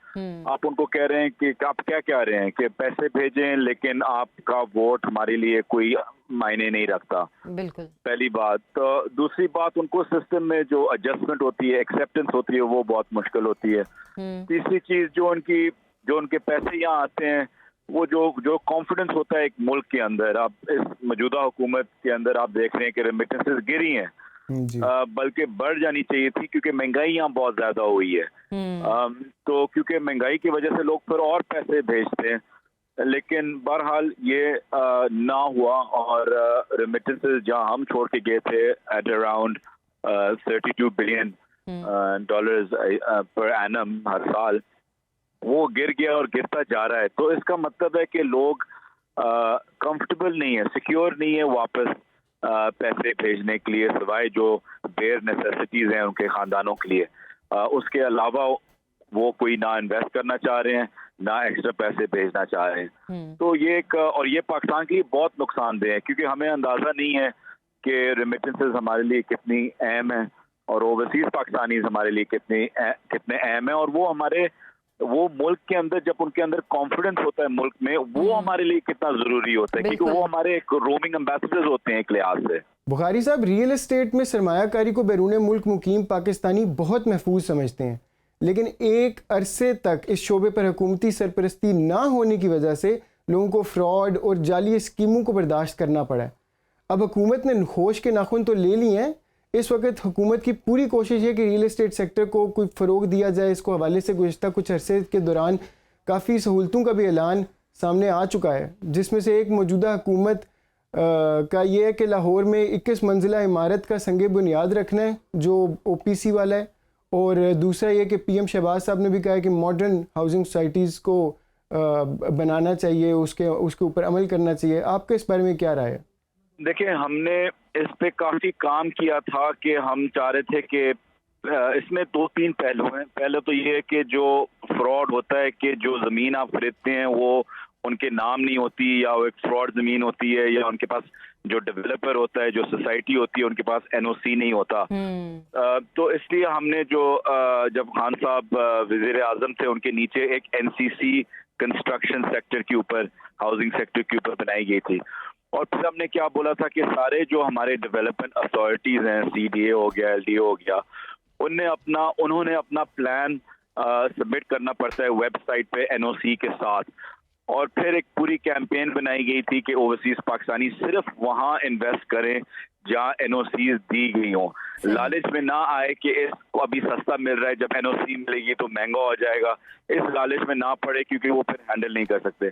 آپ ان کو کہہ رہے ہیں کہ آپ کیا کہہ رہے ہیں کہ پیسے بھیجیں لیکن آپ کا ووٹ ہمارے لیے کوئی معنی نہیں رکھتا، بالکل پہلی بات۔ تو دوسری بات، ان کو سسٹم میں جو ایڈجسٹمنٹ ہوتی ہے، ایکسیپٹنس ہوتی ہے، وہ بہت مشکل ہوتی ہے۔ تیسری چیز، جو ان کے پیسے یہاں آتے ہیں، وہ جو کانفیڈنس ہوتا ہے ایک ملک کے اندر، آپ اس موجودہ حکومت کے اندر آپ دیکھ رہے ہیں کہ ریمیٹنسز گری ہیں، بلکہ بڑھ جانی چاہیے تھی، کیونکہ مہنگائی یہاں بہت زیادہ ہوئی ہے۔ تو کیونکہ مہنگائی کی وجہ سے لوگ پھر اور پیسے بھیجتے ہیں، لیکن بہرحال یہ نہ ہوا، اور ریمیٹنسز جہاں ہم چھوڑ کے گئے تھے at around $32 billion per annum ہر سال، وہ گر گیا اور گرتا جا رہا ہے۔ تو اس کا مطلب ہے کہ لوگ کمفرٹیبل نہیں ہے، سیکیور نہیں ہے واپس پیسے بھیجنے کے لیے، سوائے جو بیئر نیسیسٹیز ہیں ان کے خاندانوں کے لیے۔ اس کے علاوہ وہ کوئی نہ انویسٹ کرنا چاہ رہے ہیں، نہ ایکسٹرا پیسے بھیجنا چاہ رہے ہیں۔ تو یہ اور یہ پاکستان کے لیے بہت نقصان دہ ہے، کیونکہ ہمیں اندازہ نہیں ہے کہ ریمیٹنسز ہمارے لیے کتنی اہم ہیں، اور اوورسیز پاکستانیز ہمارے لیے کتنے اہم ہیں، اور وہ ملک کے اندر جب ان کے اندر کانفیڈنس ہوتا ہے ملک میں، وہ ہمارے لیے کتنا ضروری ہوتا ہے، کیونکہ وہ ہمارے ایک رومنگ امبیسڈرز ہوتے ہیں ایک لحاظ سے۔ بخاری صاحب، ریئل اسٹیٹ میں سرمایہ کاری کو بیرون ملک مقیم پاکستانی بہت محفوظ سمجھتے ہیں، لیکن ایک عرصے تک اس شعبے پر حکومتی سرپرستی نہ ہونے کی وجہ سے لوگوں کو فراڈ اور جعلی اسکیموں کو برداشت کرنا پڑا ہے۔ اب حکومت نے ہوش کے ناخن تو لے لیے ہیں، اس وقت حکومت کی پوری کوشش ہے کہ ریئل اسٹیٹ سیکٹر کو کوئی فروغ دیا جائے۔ اس کو حوالے سے گزشتہ کچھ عرصے کے دوران کافی سہولتوں کا بھی اعلان سامنے آ چکا ہے، جس میں سے ایک موجودہ حکومت کا یہ ہے کہ لاہور میں 21 منزلہ عمارت کا سنگ بنیاد رکھنا ہے جو OPC والا ہے، اور دوسرا یہ کہ PM شہباز صاحب نے بھی کہا ہے کہ ماڈرن ہاؤسنگ سوسائٹیز کو بنانا چاہیے, اس کے اوپر عمل کرنا چاہیے. آپ کا اس بارے میں کیا رائے ہے؟ دیکھیں, ہم نے اس پہ کافی کام کیا تھا کہ ہم چاہ رہے تھے کہ اس میں 2-3 پہلو ہیں. پہلے تو یہ ہے کہ جو فراڈ ہوتا ہے کہ جو زمین آپ خریدتے ہیں وہ ان کے نام نہیں ہوتی, یا وہ ایک فراڈ زمین ہوتی ہے, یا ان کے پاس جو ڈیولپر ہوتا ہے, جو سوسائٹی ہوتی ہے, ان کے پاس NOC نہیں ہوتا. تو اس لیے ہم نے جب خان صاحب وزیر اعظم تھے, ان کے نیچے ایک NCC کنسٹرکشن سیکٹر کے اوپر, ہاؤسنگ سیکٹر کے اوپر بنائی گئی تھی. اور پھر ہم نے کیا بولا تھا کہ سارے جو ہمارے ڈیولپمنٹ اتھارٹیز ہیں, CDA ہو گیا, LDO ہو گیا, انہوں نے اپنا پلان سبمٹ کرنا پڑتا ہے ویب سائٹ پہ NOC کے ساتھ. اور پھر ایک پوری کیمپین بنائی گئی تھی کہ اوورسیز پاکستانی صرف وہاں انویسٹ کریں جہاں NOCs دی گئی ہوں. لالچ میں نہ آئے کہ اس کو ابھی سستا مل رہا ہے, جب NOC ملے گی تو مہنگا ہو جائے گا, اس لالچ میں نہ پڑے, کیونکہ وہ پھر ہینڈل نہیں کر سکتے.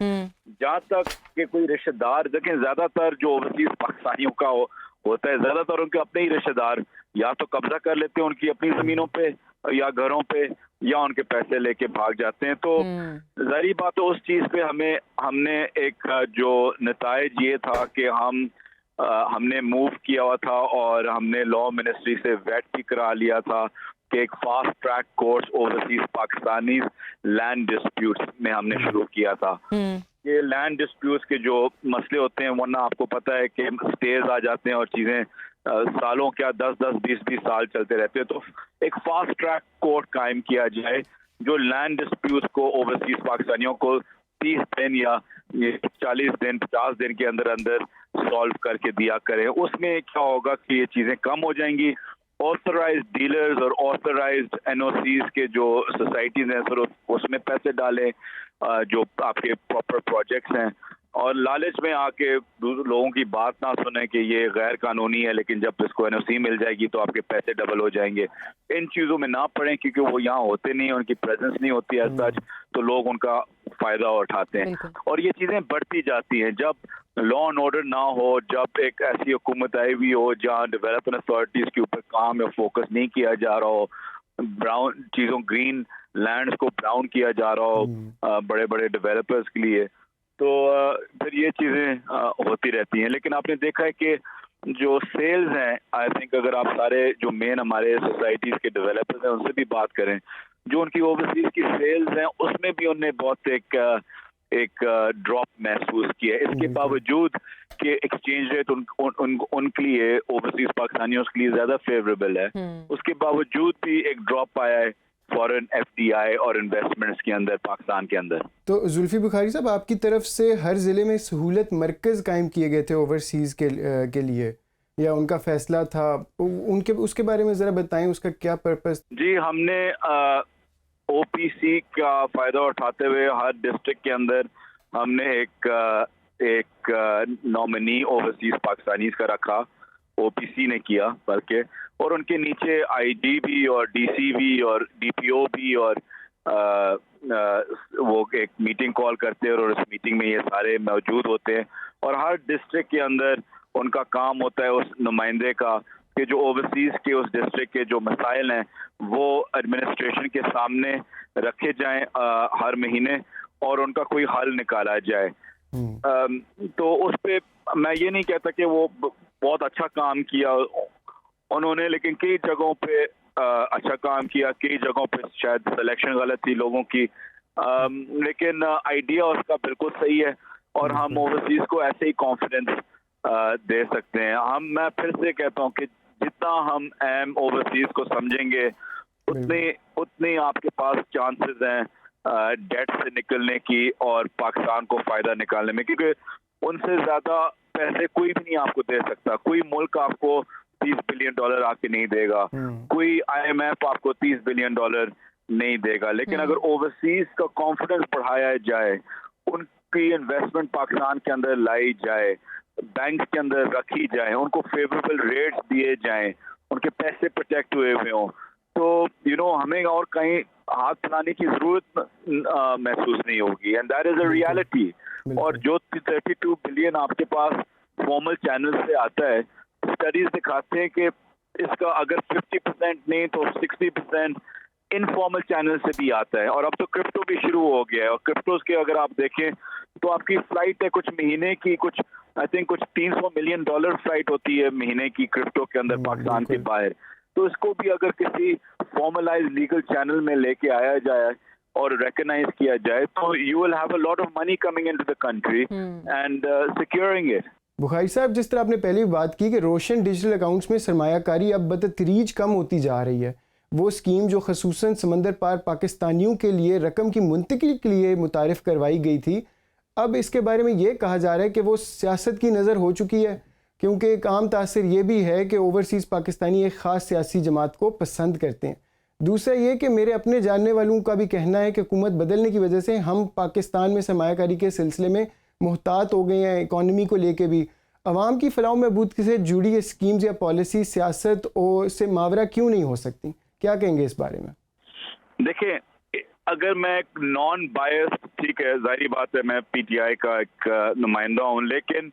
جہاں تک کہ کوئی رشتہ دار, دیکھیں زیادہ تر جو اوورسیز پاکستانیوں کا ہوتا ہے, زیادہ تر ان کے اپنے ہی رشتہ دار یا تو قبضہ کر لیتے ہیں ان کی اپنی زمینوں پہ یا گھروں پہ, یا ان کے پیسے لے کے بھاگ جاتے ہیں. تو ظاہری بات ہے اس چیز پہ ہم نے ایک جو نتائج یہ تھا کہ ہم نے موو کیا ہوا تھا, اور ہم نے لا منسٹری سے ویٹ بھی کرا لیا تھا کہ ایک fast track course overseas Pakistani land disputes میں ہم نے شروع کیا تھا. یہ لینڈ ڈسپیوٹس کے جو مسئلے ہوتے ہیں, ورنہ آپ کو پتہ ہے کہ اسٹیز آ جاتے ہیں اور چیزیں سالوں کیا 10-20 سال چلتے رہتے ہیں. تو ایک فاسٹ ٹریک کورٹ قائم کیا جائے جو لینڈ ڈسپیوٹس کو اوورسیز پاکستانیوں کو 30 دن یا 40 دن 50 دن کے اندر سالو کر کے دیا کریں. اس میں کیا ہوگا کہ یہ چیزیں کم ہو جائیں گی. آتھرائزڈ ڈیلرز اور آتھرائزڈ NOCs کے جو سوسائٹیز ہیں سر اس میں پیسے ڈالیں جو آپ کے پراپر پروجیکٹس ہیں, اور لالچ میں آ کے لوگوں کی بات نہ سنیں کہ یہ غیر قانونی ہے, لیکن جب اس کو NOC مل جائے گی تو آپ کے پیسے ڈبل ہو جائیں گے. ان چیزوں میں نہ پڑیں, کیونکہ وہ یہاں ہوتے نہیں, ان کی پریزنس نہیں ہوتی ایز سچ, تو لوگ ان کا فائدہ اٹھاتے ہیں. اور یہ چیزیں بڑھتی جاتی ہیں جب لا اینڈ آرڈر نہ ہو, جب ایک ایسی حکومت آئی ہوئی ہو جہاں ڈیولپمنٹ اتھارٹیز کے اوپر کام یا فوکس نہیں کیا جا رہا ہو, براؤن چیزوں گرین لینڈز کو براؤن کیا جا رہا ہو بڑے بڑے ڈیولپرز کے لیے, تو پھر یہ چیزیں ہوتی رہتی ہیں. لیکن آپ نے دیکھا ہے کہ جو سیلز ہیں, آئی تھنک اگر آپ سارے جو مین ہمارے سوسائٹیز کے ڈیولپرز ہیں ان سے بھی بات کریں, جو ان کی اوورسیز کی سیلز ہیں اس میں بھی انہوں نے بہت ایک ڈراپ محسوس کیا ہے. اس کے باوجود کہ ایکسچینج ریٹ ان کے لیے اوورسیز پاکستانیوں کے لیے زیادہ فیوریبل ہے, اس کے باوجود بھی ایک ڈراپ آیا ہے فورن FDI اور انویسٹمنٹس کے اندر پاکستان کے اندر. تو زلفی بخاری صاحب, آپ کی طرف سے ہر ضلع میں سہولت مرکز قائم کیے گئے تھے اوورسیز کے لیے, یا ان کا فیصلہ تھا, اس کے بارے میں ذرا بتائیں, اس کا کیا پرپس؟ جی, ہم نے OPC کا فائدہ اٹھاتے ہوئے ہر ڈسٹرکٹ کے اندر ہم نے ایک نامنی اوورسیز پاکستانیز کا رکھا, OPC نے کیا بلکہ, اور ان کے نیچے IG بھی اور DC بھی اور DPO بھی, اور وہ ایک میٹنگ کال کرتے ہیں اور اس میٹنگ میں یہ سارے موجود ہوتے ہیں. اور ہر ڈسٹرکٹ کے اندر ان کا کام ہوتا ہے اس نمائندے کا کہ جو اوورسیز کے اس ڈسٹرکٹ کے جو مسائل ہیں وہ ایڈمنسٹریشن کے سامنے رکھے جائیں ہر مہینے, اور ان کا کوئی حل نکالا جائے. تو اس پہ میں یہ نہیں کہتا کہ وہ بہت اچھا کام کیا انہوں نے, لیکن کئی جگہوں پہ اچھا کام کیا, کئی جگہوں پہ شاید سلیکشن غلط تھی لوگوں کی, لیکن آئیڈیا اس کا بالکل صحیح ہے, اور ہم اوورسیز کو ایسے ہی کانفیڈنس دے سکتے ہیں. میں پھر سے کہتا ہوں کہ جتنا ہم اہم اوورسیز کو سمجھیں گے اتنے آپ کے پاس چانسز ہیں ڈیٹ سے نکلنے کی اور پاکستان کو فائدہ نکالنے میں, کیونکہ ان سے زیادہ پیسے کوئی بھی نہیں آپ کو دے سکتا. کوئی ملک آپ کو $30 بلین آ کے نہیں دے گا, کوئی IMF آپ کو $30 بلین نہیں دے گا. لیکن اگر اوورسیز کا کانفیڈنس بڑھایا جائے, ان کی انویسٹمنٹ پاکستان کے اندر لائی جائے, بینکس کے اندر رکھی جائے, ان کو فیوریبل ریٹس دیے جائیں, ان کے پیسے پروٹیکٹ ہوئے ہوں, تو ہمیں اور کہیں ہاتھ پھیلانے کی ضرورت محسوس نہیں ہوگی. And that is a reality. اور جو 32 بلین آپ کے پاس فارمل چینل سے آتا ہے, اسٹڈیز دکھاتے ہیں کہ اس کا اگر 50% نہیں تو 60% انفارمل چینل سے بھی آتا ہے, اور اب تو کرپٹو بھی شروع ہو گیا ہے, اور کرپٹوز کے اگر آپ دیکھیں تو آپ کی فلائٹ ہے کچھ مہینے کی, کچھ آئی تھنک کچھ $300 ملین فلائٹ ہوتی ہے مہینے کی کرپٹو کے اندر پاکستان کے باہر. تو اس کو بھی اگر کسی فارملائز لیگل چینل میں لے کے آیا جائے اور ریکگنائز کیا جائے تو you will have a lot of money coming into the country and securing it. Bukhari صاحب, جس طرح آپ نے پہلے بھی بات کی کہ روشن ڈیجیٹل اکاؤنٹس میں سرمایہ کاری اب بتدریج کم ہوتی جا رہی ہے, وہ اسکیم جو خصوصاً سمندر پار پاکستانیوں کے لیے رقم کی منتقلی کے لیے متعارف کروائی گئی تھی, اب اس کے بارے میں یہ کہا جا رہا ہے کہ وہ سیاست کی نظر ہو چکی ہے, کیونکہ ایک عام تاثر یہ بھی ہے کہ اوورسیز پاکستانی ایک خاص سیاسی جماعت کو پسند کرتے ہیں. دوسرا یہ کہ میرے اپنے جاننے والوں کا بھی کہنا ہے کہ حکومت بدلنے کی وجہ سے ہم پاکستان میں سرمایہ کاری کے سلسلے میں محتاط ہو گئے ہیں, اکانومی کو لے کے بھی. عوام کی فلاح و بہبود سے جڑی اسکیمز یا پالیسی سیاست سے ماورہ کیوں نہیں ہو سکتی؟ کیا کہیں گے اس بارے میں؟ دیکھیں, اگر میں ایک نان بائس, ٹھیک ہے ظاہری بات ہے میں پی ٹی آئی کا ایک نمائندہ ہوں, لیکن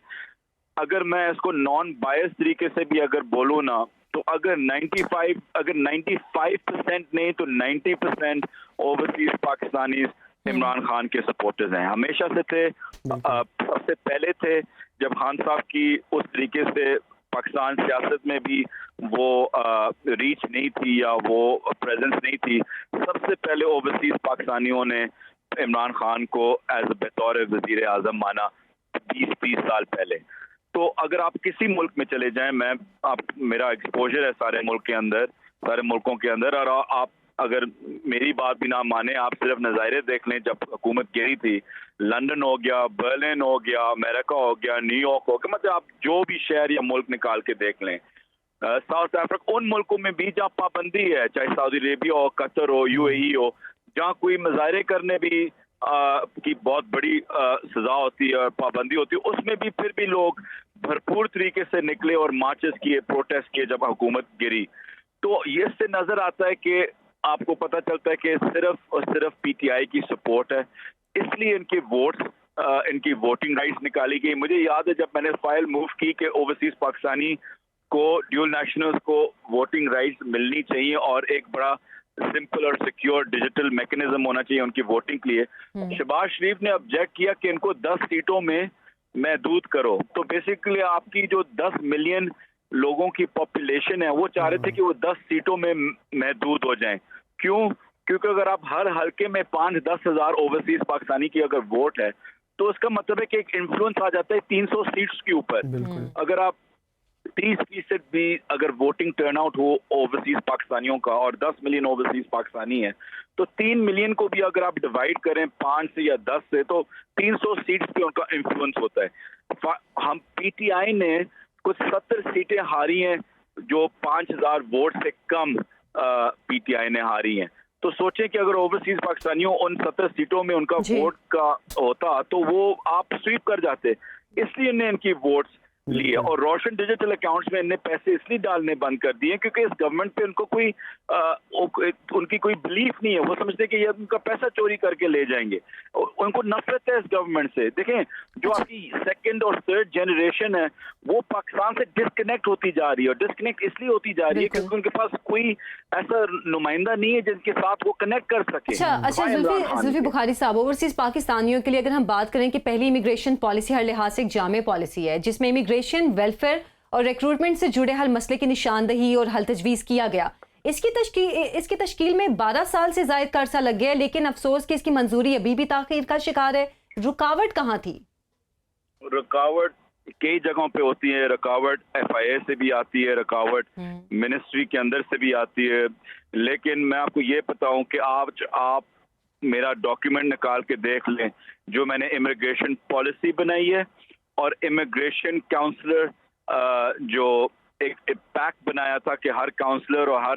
اگر میں اس کو نان بائس طریقے سے بھی اگر بولوں نا تو اگر 95% نہیں تو 90% اوورسیز پاکستانیز عمران خان کے سپورٹرز ہیں, ہمیشہ سے تھے, سب سے پہلے تھے جب خان صاحب کی اس طریقے سے پاکستان سیاست میں بھی وہ ریچ نہیں تھی یا وہ پریزنس نہیں تھی, سب سے پہلے اوورسیز پاکستانیوں نے عمران خان کو ایز اے بطور وزیر اعظم مانا 20 سال پہلے. تو اگر آپ کسی ملک میں چلے جائیں, میرا ایکسپوجر ہے سارے ملکوں کے اندر, اور آپ اگر میری بات بھی نہ مانے, آپ صرف نظائرے دیکھ لیں جب حکومت گری تھی, لندن ہو گیا, برلن ہو گیا, امریکہ ہو گیا, نیو یارک ہو گیا, مطلب آپ جو بھی شہر یا ملک نکال کے دیکھ لیں, ساؤتھ افریقہ, ان ملکوں میں بھی جہاں پابندی ہے, چاہے سعودی عربیہ ہو, قطر ہو, یو اے ای ہو, جہاں کوئی مظاہرے کرنے بھی کی بہت بڑی سزا ہوتی ہے اور پابندی ہوتی ہے, اس میں بھی پھر بھی لوگ بھرپور طریقے سے نکلے اور مارچز کیے, پروٹیسٹ کیے جب حکومت گری. تو یہ اس سے نظر آتا ہے کہ آپ کو پتہ چلتا ہے کہ صرف اور صرف پی ٹی آئی کی سپورٹ ہے, اس لیے ان کے ووٹس, ان کی ووٹنگ رائٹس نکالی گئی. مجھے یاد ہے جب میں نے فائل موو کی کہ اوورسیز پاکستانی کو, ڈیول نیشنلز کو ووٹنگ رائٹس ملنی چاہیے اور ایک بڑا سمپل اور سیکیور ڈیجیٹل میکنزم ہونا چاہیے ان کی ووٹنگ کے لیے, شہباز شریف نے آبجیکٹ کیا کہ ان کو 10 سیٹوں میں محدود کرو. تو بیسیکلی آپ کی جو 10 ملین لوگوں کی پاپولیشن ہے وہ چاہ رہے تھے کہ وہ 10 سیٹوں میں محدود ہو جائیں. کیوں؟ کیونکہ اگر آپ ہر حلقے میں 5-10 ہزار اوورسیز پاکستانی کی اگر ووٹ ہے تو اس کا مطلب ہے کہ ایک انفلوئنس آ جاتا ہے 300 سیٹس کے اوپر. اگر آپ 30% بھی اگر ووٹنگ ٹرن آؤٹ ہو اوورسیز پاکستانیوں کا, اور 10 ملین اوورسیز پاکستانی ہے, تو 3 ملین کو بھی اگر آپ ڈیوائڈ کریں 5 سے یا 10 سے, تو 300 سیٹس پہ ان کا انفلوئنس ہوتا ہے. ہم پی ٹی آئی نے کچھ 70 سیٹیں ہاری ہیں جو 5000 ووٹ سے کم پی ٹی آئی نے ہاری ہیں. تو سوچیں کہ اگر اوورسیز پاکستانیوں ان 70 سیٹوں میں ان کا ووٹ کا ہوتا تو وہ آپ سویپ کر جاتے, اس لیے انہیں ان کی ووٹس لیے. اور روشن ڈیجیٹل اکاؤنٹس میں انہیں پیسے اس لیے ڈالنے بند کر دیے کیونکہ اس گورنمنٹ پہ ان کو کوئی ان کی کوئی بلیف نہیں ہے, وہ سمجھتے کہ یہ ان کا پیسہ چوری کر کے لے جائیں گے, ان کو نفرت ہے اس گورنمنٹ سے. دیکھیں جو آپ کی سیکنڈ اور تھرڈ جنریشن ہے وہ پاکستان سے ڈسکنیکٹ ہوتی جا رہی ہے, اور ڈسکنیکٹ اس لیے ہوتی جا رہی ہے کیونکہ ان کے پاس کوئی ایسا نمائندہ نہیں ہے جن کے ساتھ وہ کنیکٹ کر سکے. اچھا زلفی بخاری صاحب, اوورسیز پاکستانیوں کے لیے اگر ہم بات کریں کہ پہلی امیگریشن پالیسی ہر لحاظ سے ایک جامع پالیسی ہے جس میں امیگریشن, ویلفیئر اور ریکروٹمنٹ سے جڑے ہر مسئلے کی نشاندہی اور حل تجویز کیا گیا. اس کی تشکیل میں 12 سال سے زائد کا عرصہ لگ گیا, لیکن افسوس کہ اس کی منظوری ابھی بھی تاخیر کا شکار ہے. رکاوٹ کہاں تھی؟ رکاوٹ کئی جگہوں پہ ہوتی ہے, رکاوٹ ایف آئی اے سے بھی آتی ہے, رکاوٹ منسٹری کے اندر سے بھی آتی ہے. لیکن میں آپ کو یہ بتاؤں کہ آپ میرا ڈاکیومنٹ نکال کے دیکھ لیں جو میں نے امیگریشن پالیسی بنائی ہے اور امیگریشن کاؤنسلر جو ایک پیکٹ بنایا تھا کہ ہر کاؤنسلر اور ہر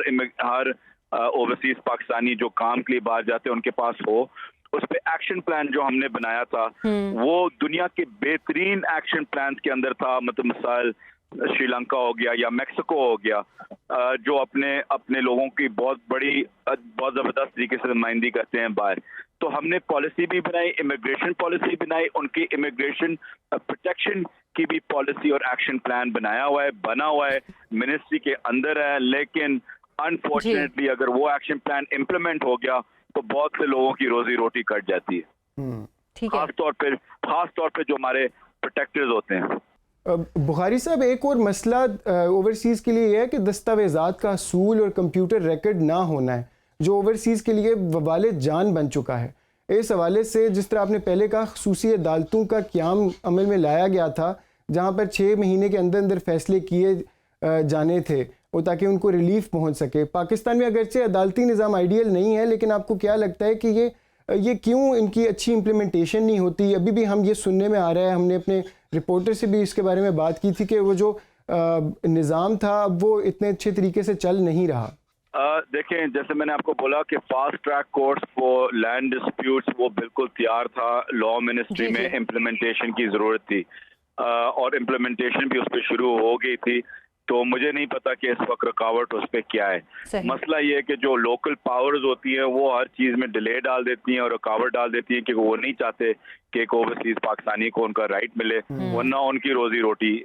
اوورسیز پاکستانی جو کام کے لیے باہر جاتے ہیں ان کے پاس ہو, اس پہ ایکشن پلان جو ہم نے بنایا تھا وہ دنیا کے بہترین ایکشن پلانز کے اندر تھا. مطلب مثال شری لنکا ہو گیا یا میکسیکو ہو گیا, جو اپنے لوگوں کی بہت زبردست طریقے سے نمائندگی کرتے ہیں باہر. تو ہم نے پالیسی بھی بنائی, امیگریشن پالیسی بنائی, ان کی امیگریشن پروٹیکشن کی بھی پالیسی اور ایکشن پلان بنا ہوا ہے, منسٹری کے اندر ہے. لیکن अनफॉर्चुनेटली अगर वो एक्शन प्लान इम्प्लीमेंट हो गया तो बहुत से लोगों की रोजी रोटी कट जाती है, ठीक है। खास तौर पे जो हमारे प्रोटेक्टर्स होते हैं। बुखारी साहब, एक और मसला ओवरसीज़ के लिए ये है कि दस्तावेज़ात का असूल और कंप्यूटर रिकॉर्ड ना होना है, जो ओवरसीज़ के लिए वबाल जान बन चुका है। इस हवाले से जिस तरह आपने पहले कहा, ख़ुसूसी अदालतों का क़याम अमल में लाया गया था जहाँ पर 6 महीने के अंदर अंदर फ़ैसले किए जाने थे और ताकि उनको रिलीफ पहुँच सके। पाकिस्तान में अगरचे अदालती निज़ाम आइडियल नहीं है, लेकिन आपको क्या लगता है कि ये क्यों इनकी अच्छी इम्प्लीमेंटेशन नहीं होती? अभी भी हम ये सुनने में आ रहा है, हमने अपने रिपोर्टर से भी इसके बारे में बात की थी कि वो जो निज़ाम था वो इतने अच्छे तरीके से चल नहीं रहा। देखें, जैसे मैंने आपको बोला कि fast track course for land disputes वो बिल्कुल तैयार था, लॉ मिनिस्ट्री में इम्प्लीमेंटेशन की ज़रूरत थी और इम्प्लीमेंटेशन भी उस पर शुरू हो गई थी। तो मुझे नहीं पता कि इस वक्त रुकावट उस पर क्या है। मसला ये है कि जो लोकल पावर्स होती हैं वो हर चीज़ में डिले डाल देती हैं और रुकावट डाल देती हैं, क्योंकि वो नहीं चाहते कि एक ओवरसीज पाकिस्तानी को उनका राइट मिले, वरना उनकी रोजी रोटी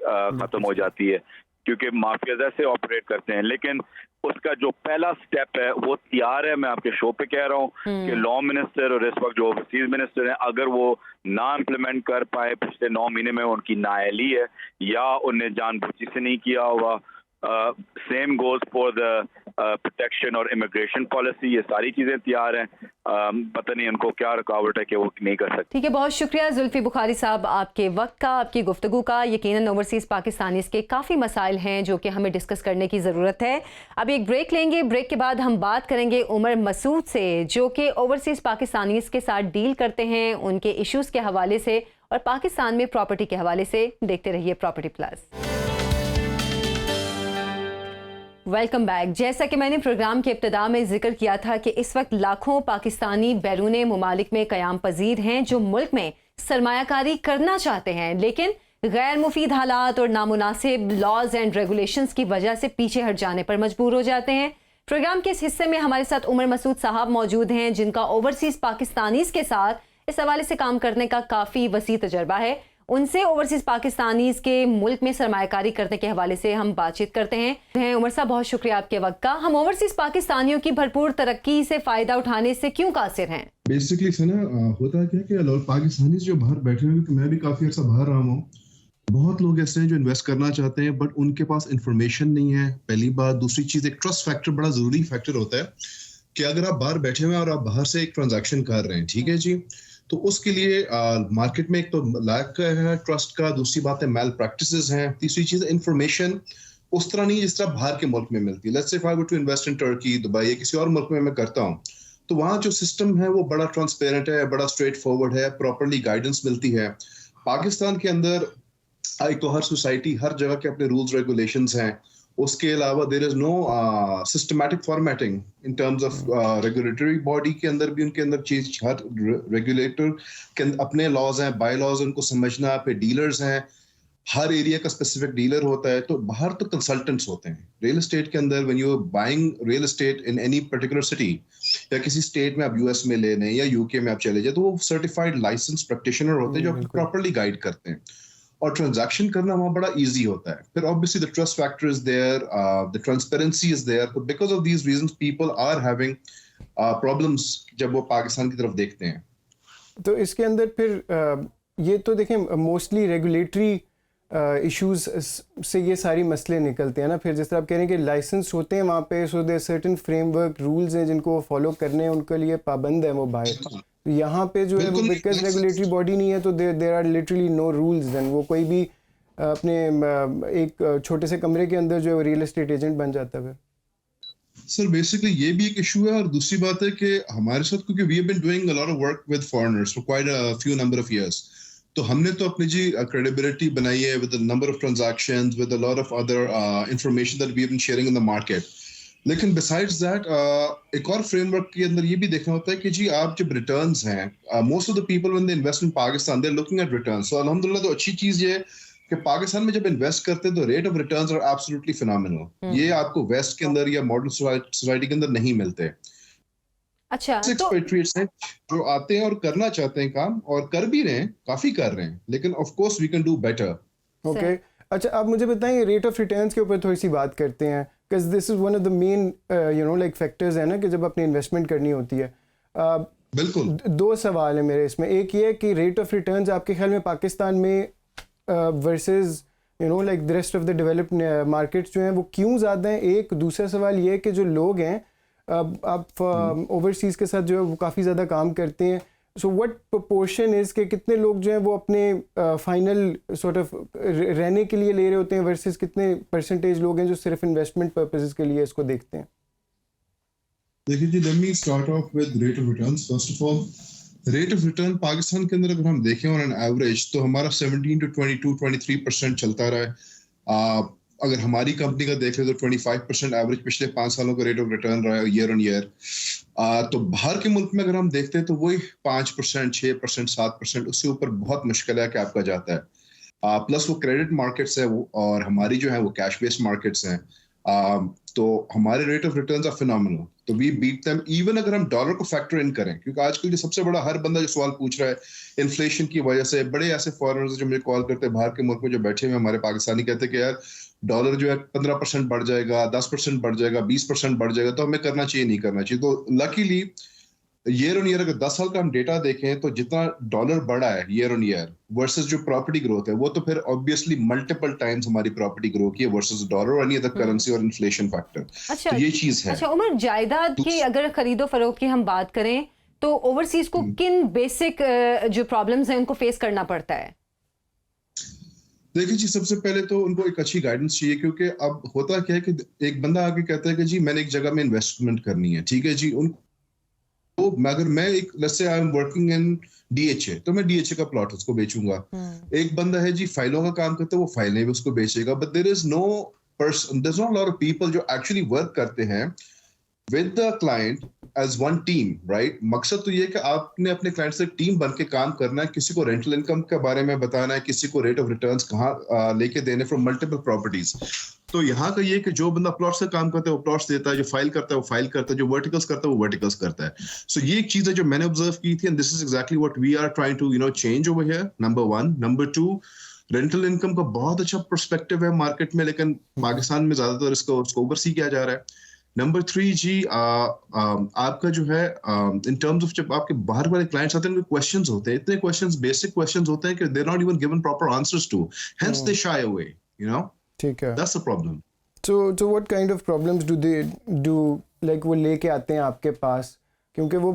ख़त्म हो जाती है, क्योंकि माफियाज ऐसे ऑपरेट करते हैं। लेकिन उसका जो पहला स्टेप है वो तैयार है। मैं आपके शो पे कह रहा हूँ कि लॉ मिनिस्टर और इस वक्त जो ओवरसीज मिनिस्टर हैं, अगर वो ना इम्प्लीमेंट कर पाए पिछले 9 महीने में, उनकी नाअहली है या उन्हें जानबूझी से नहीं किया होगा। Same goes for the protection और इमिग्रेशन पॉलिसी, ये सारी चीज़ें तैयार हैं। पता नहीं उनको क्या रुकावट है कि वो नहीं कर सकते। ठीक है, बहुत शुक्रिया जुल्फी बुखारी साहब आपके वक्त का, आपकी गुफ्तगू का। यकीनन ओवरसीज़ पाकिस्तानीज़ के काफ़ी मसाइल हैं जो कि हमें डिस्कस करने की ज़रूरत है। अब एक ब्रेक लेंगे, ब्रेक के बाद हम बात करेंगे उमर मसूद से, जो कि ओवरसीज़ पाकिस्तानीज़ के साथ डील करते हैं उनके इश्यूज़ के हवाले से और पाकिस्तान में प्रॉपर्टी के हवाले से। देखते रहिए प्रॉपर्टी प्लस। Welcome back. जैसा कि मैंने प्रोग्राम के इब्तिदा में जिक्र किया था कि इस वक्त लाखों पाकिस्तानी बैरूने मुमालिक में क़याम पजीर हैं जो मुल्क में सरमायाकारी करना चाहते हैं, लेकिन गैर मुफीद हालात और नामुनासिब लॉज एंड रेगुलेशंस की वजह से पीछे हट जाने पर मजबूर हो जाते हैं। प्रोग्राम के इस हिस्से में हमारे साथ उमर मसूद साहब मौजूद हैं, जिनका ओवरसीज़ पाकिस्तानीज़ के साथ इस हवाले से काम करने का काफ़ी वसी तजर्बा है। उनसे ओवरसीज़ पाकिस्तानीज़ के मुल्क में सरमायाकारी करने के हवाले से हम बातचीत करते हैं। उमर साहब, बहुत शुक्रिया आपके वक्त का। हम ओवरसीज़ पाकिस्तानियों की भरपूर तरक्की से फ़ायदा उठाने से क्यों कासिर हैं? बेसिकली से ना होता क्या कि पाकिस्तानी जो बाहर बैठे हुए, मैं भी काफ़ी अर्सा बाहर रहा हूँ, बहुत लोग ऐसे हैं जो इन्वेस्ट करना चाहते हैं बट उनके पास इंफॉर्मेशन नहीं है, पहली बात। दूसरी चीज़, एक ट्रस्ट फैक्टर बड़ा ज़रूरी फैक्टर होता है कि अगर आप बाहर बैठे हुए हैं और आप बाहर से एक ट्रांजैक्शन कर रहे हैं, ठीक है जी, तो उसके लिए मार्केट में एक तो लैक है ट्रस्ट का, दूसरी बात है मैल प्रैक्टिसेस हैं, तीसरी चीज़ इन्फॉर्मेशन उस तरह नहीं जिस तरह बाहर के मुल्क में मिलती है। Let's say if I go to invest in Turkey, Dubai या किसी और मुल्क में मैं करता हूँ, तो वहाँ जो सिस्टम है वो बड़ा ट्रांसपेरेंट है, बड़ा स्ट्रेट फॉरवर्ड है, प्रॉपरली गाइडेंस मिलती है। पाकिस्तान के अंदर एक तो हर सोसाइटी, हर जगह के अपने रूल्स रेगुलेशंस हैं, उसके अलावा there is no systematic formatting in terms of regulatory body के अंदर भी उनके अंदर चीज, हर रेगुलेटर के अपने लॉज हैं, बाय लॉज, उनको समझना। फिर डीलर्स हैं, हर एरिया का स्पेसिफिक डीलर होता है। तो बाहर तो कंसल्टेंट्स होते हैं रियल एस्टेट के अंदर। When you are buying real estate in any particular city या किसी स्टेट में, आप यूएस में ले लें या यूके में आप चले जाए, तो वो सर्टिफाइड लाइसेंस प्रैक्टिशनर होते हैं जो प्रॉपरली गाइड करते हैं और ट्रांजैक्शन करना वहाँ बड़ा इजी होता है। फिर obviously the trust factor is there, the transparency is there. तो because of these reasons people are having problems जब वो पाकिस्तान की तरफ देखते हैं। तो इसके अंदर फिर ये तो देखें मोस्टली रेगुलेटरी इश्यूज से ये सारी मसले निकलते हैं ना। फिर जिस तरह आप कह रहे हैं कि लाइसेंस होते हैं वहाँ पे, so there certain framework rules हैं जिनको फॉलो करने हैं, उनके लिए पाबंद है वो बाहर। यहाँ पे जो है वो बिकॉज रेगुलेटरी बॉडी नहीं है तो there are literally no rules. Then वो कोई भी अपने एक छोटे से कमरे के अंदर जो है रियल एस्टेट एजेंट बन जाता है। सर बेसिकली ये भी एक इशू है, और दूसरी बात है कि हमारे साथ, क्योंकि we have been doing a lot of work with foreigners for quite a few number of years, तो हमने तो अपनी जी क्रेडिबिलिटी बनाई है with the number of transactions, with a lot of other information that we have been sharing in the market. लेकिन besides that एक और फ्रेमवर्क के अंदर ये भी देखना होता है कि जी आप जब रिटर्न्स हैं, most of the people when they invest in Pakistan they are looking at returns. So अल्हम्दुलिल्लाह तो अच्छी चीज ये है कि पाकिस्तान में जब इन्वेस्ट करते हैं तो rate of returns are absolutely phenomenal. ये आपको वेस्ट के अंदर या मॉडर्न सोसाइटी के अंदर नहीं मिलते। अच्छा, तो एक्सपेट्रिएट्स हैं जो आते हैं और करना चाहते हैं काम, और कर भी रहे हैं, काफी कर रहे हैं, लेकिन of course we can do better. Okay, अच्छा आप मुझे बताएं, रेट ऑफ रिटर्न्स के ऊपर थोड़ी सी बात करते हैं। because this is one of the main like factors है ना कि जब अपनी इन्वेस्टमेंट करनी होती है. बिल्कुल. दो सवाल है मेरे इसमें. एक ये है कि रेट ऑफ रिटर्न्स आपके ख्याल में पाकिस्तान में versus like the rest of the developed markets जो हैं वो क्यों ज़्यादा हैं. एक दूसरा सवाल ये है कि जो लोग हैं आप ओवरसीज़ के साथ जो है वो काफ़ी ज़्यादा काम करते हैं. सो व्हाट प्रोपोर्शन इज़ कि कितने लोग जो हैं वो अपने फाइनल सॉर्ट ऑफ रहने के लिए ले रहे होते हैं वर्सेस कितने परसेंटेज लोग हैं जो सिर्फ इन्वेस्टमेंट पर्पसेस के लिए इसको देखते हैं. देखिए जी, let me start off with rate of returns. First of all, rate of return Pakistan के अंदर अगर हम देखें ऑन एन एवरेज तो हमारा 17 to 22-23% चलता रहा है. अगर हमारी कंपनी का देख ले तो 25% एवरेज पिछले 5 सालों का रेट ऑफ रिटर्न रहा है ईयर ऑन ईयर. तो बाहर के मुल्क में अगर हम देखते हैं तो वही 5%, 6%, 7%, उससे ऊपर बहुत मुश्किल है कि आपका जाता है. प्लस वो क्रेडिट मार्केट्स है और हमारी जो है वो कैश बेस्ड मार्केट्स हैं. तो हमारे rate of returns are phenomenal. तो वी बीट देम इवन अगर हम डॉलर को फैक्टर इन करें, क्योंकि आजकल जो सबसे बड़ा हर बंदा जो सवाल पूछ रहा है इन्फ्लेशन की वजह से, बड़े ऐसे फॉरेनर्स जो मुझे कॉल करते हैं बाहर के मुल्क में जो बैठे हुए हमारे पाकिस्तानी, कहते हैं कि यार डॉलर जो है 15% बढ़ जाएगा, 10% बढ़ जाएगा, 20% बढ़ जाएगा, तो हमें करना चाहिए नहीं करना चाहिए. तो लकीली ईयर ऑन ईयर अगर 10 साल का हम डेटा देखें तो जितना डॉलर बढ़ा है ईयर ऑन ईयर वर्सेस जो प्रॉपर्टी ग्रोथ है वो तो फिर ऑब्वियसली मल्टीपल टाइम्स हमारी प्रॉपर्टी ग्रो की है वर्सेस डॉलर और एनी अदर करेंसी और इन्फ्लेशन फैक्टर. अच्छा, तो ये चीज है. अच्छा उमर, जायदाद की अगर खरीदो फरोख्त की हम बात करें तो ओवरसीज को किन बेसिक जो प्रॉब्लम्स हैं उनको फेस करना पड़ता है? देखिए जी, सबसे पहले तो उनको एक अच्छी गाइडेंस चाहिए, क्योंकि अब होता क्या है कि एक बंदा आके कहता है कि जी मैंने एक जगह में इन्वेस्टमेंट करनी है, ठीक है जी. तो अगर मैं एक let's say I am working in DHA तो मैं डीएचए का प्लॉट उसको बेचूंगा. एक बंदा है जी फाइलों का काम करता है, वो फाइलें भी उसको बेचेगा. But there is no person, there is not a lot of people जो एक्चुअली वर्क करते हैं with the client as one team, right. मकसद तो ये कि आपने अपने क्लाइंट से टीम बन के काम करना है. किसी को रेंटल इनकम के बारे में बताना है, किसी को रेट ऑफ रिटर्न्स कहाँ लेके देने फ्रॉम मल्टीपल प्रॉपर्टीज. तो यहाँ का ये कि जो बंदा प्लॉट से काम करता है वो प्लॉट्स देता है, जो फाइल करता है वो फाइल करता है, जो वर्टिकल्स करता है वो वर्टिकल्स करता है. सो ये एक चीज है जो मैंने ऑब्जर्व की थी, and this is exactly what we are trying to change over here. Number 1. Number 2, rental income का बहुत अच्छा पर्सपेक्टिव है मार्केट में, लेकिन पाकिस्तान में ज्यादातर इसको ओवरसी किया जा रहा है. नंबर 3 जी, आपका जो है इन टर्म्स ऑफ जब आपके बाहर वाले क्लाइंट्स आते हैं उनके क्वेश्चंस होते हैं, इतने क्वेश्चंस, बेसिक क्वेश्चंस होते हैं कि they are not even given proper answers to, hence they shy away, ठीक है. That's the problem. So what kind of problems do they do, like वो लेके आते हैं आपके पास, क्योंकि वो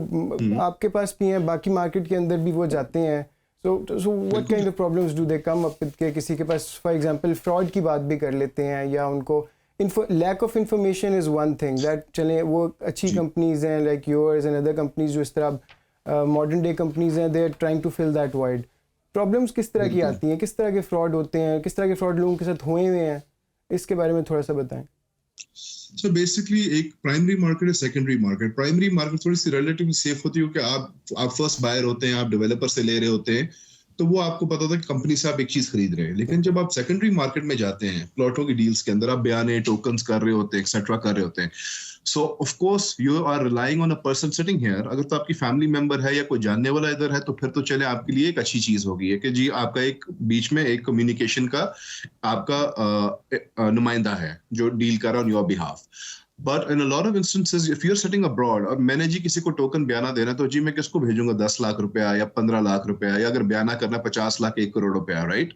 आपके पास भी हैं, बाकी मार्केट के अंदर भी वो जाते हैं. So what kind of problems do they come up with के किसी के पास फॉर एग्जांपल फ्रॉड की बात भी कर लेते हैं, या उनको lack of information is one thing that चलें वो अच्छी कंपनीज हैं like yours and other companies जो इस तरह मॉडर्न डे कंपनीज हैं, they are trying to fill that void. Problems किस तरह की आती हैं, किस तरह के फ्रॉड होते हैं, किस तरह के फ्रॉड लोगों के साथ हुए हैं, इसके बारे में थोड़ा सा बताएं. So basically एक प्राइमरी मार्केट है, सेकेंडरी मार्केट. प्राइमरी मार्केट थोड़ी सी रिलेटिवली सेफ होती है क्योंकि आप फर्स्ट बायर होते हैं, आप डेवलपर से ले रहे होते हैं, तो वो आपको पता होता है कि कंपनी से आप एक चीज खरीद रहे हैं. लेकिन जब आप सेकेंडरी मार्केट में जाते हैं, प्लॉटों की डील्स के अंदर आप बयाने, टोकन्स कर रहे होते हैं, एक्सेट्रा कर रहे होते हैं. So of course you are relying on a person sitting here. अगर तो आपकी फैमिली मेंबर है या कोई जानने वाला इधर है तो फिर तो चले आपके लिए एक अच्छी चीज होगी है कि जी आपका एक बीच में एक कम्युनिकेशन का आपका नुमाइंदा है जो डील कर रहा है on your behalf. But in a lot of instances if you are sitting abroad और मैंने जी किसी को टोकन बयाना देना तो जी मैं किसको भेजूंगा 10 लाख रुपया या 15 लाख रुपया, या अगर बयाना करना 50 लाख 1 करोड़ रुपया, राइट.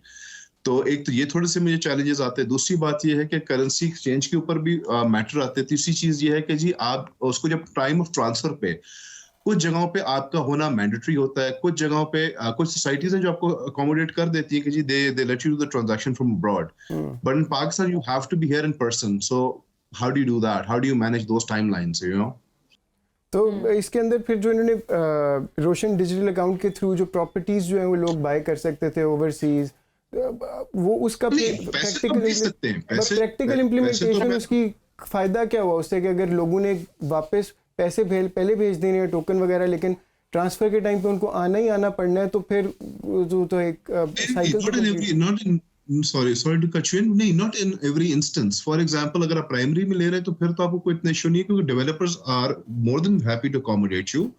तो एक तो ये थोड़े से मुझे चैलेंजेस आते हैं. दूसरी बात ये है कि करेंसी एक्सचेंज के ऊपर भी मैटर आते हैं. तीसरी चीज ये है कि जी आप उसको जब टाइम ऑफ ट्रांसफर पे कुछ जगहों पे आपका होना मैंडेटरी होता है, कुछ जगहों पे कुछ सोसाइटीज हैं जो आपको अकोमोडेट कर देती है कि जी they let you do the transaction from abroad. But in Pakistan you have to be here in person. So how do you do that, how do you manage those timelines, तो इसके अंदर फिर जो इन्होंने रोशन डिजिटल अकाउंट के through जो properties जो है वो लोग बाय कर सकते थे ओवरसीज, वो उसका प्रैक्टिकल इम्प्लीमेंटेशन उसकी फायदा क्या हुआ उससे कि अगर लोगों ने वापस पैसे पहले भेज देने हैं टोकन वगैरह, लेकिन ट्रांसफर के टाइम पे उनको आना ही आना पड़ना है, तो फिर जो तो एक cycle. sorry to cut you in. नहीं, not in every instance. For example, अगर आप प्राइमरी में ले रहे हैं तो फिर तो आपको कोई इतना इशू नहीं है क्योंकि developers are more than happy to accommodate you.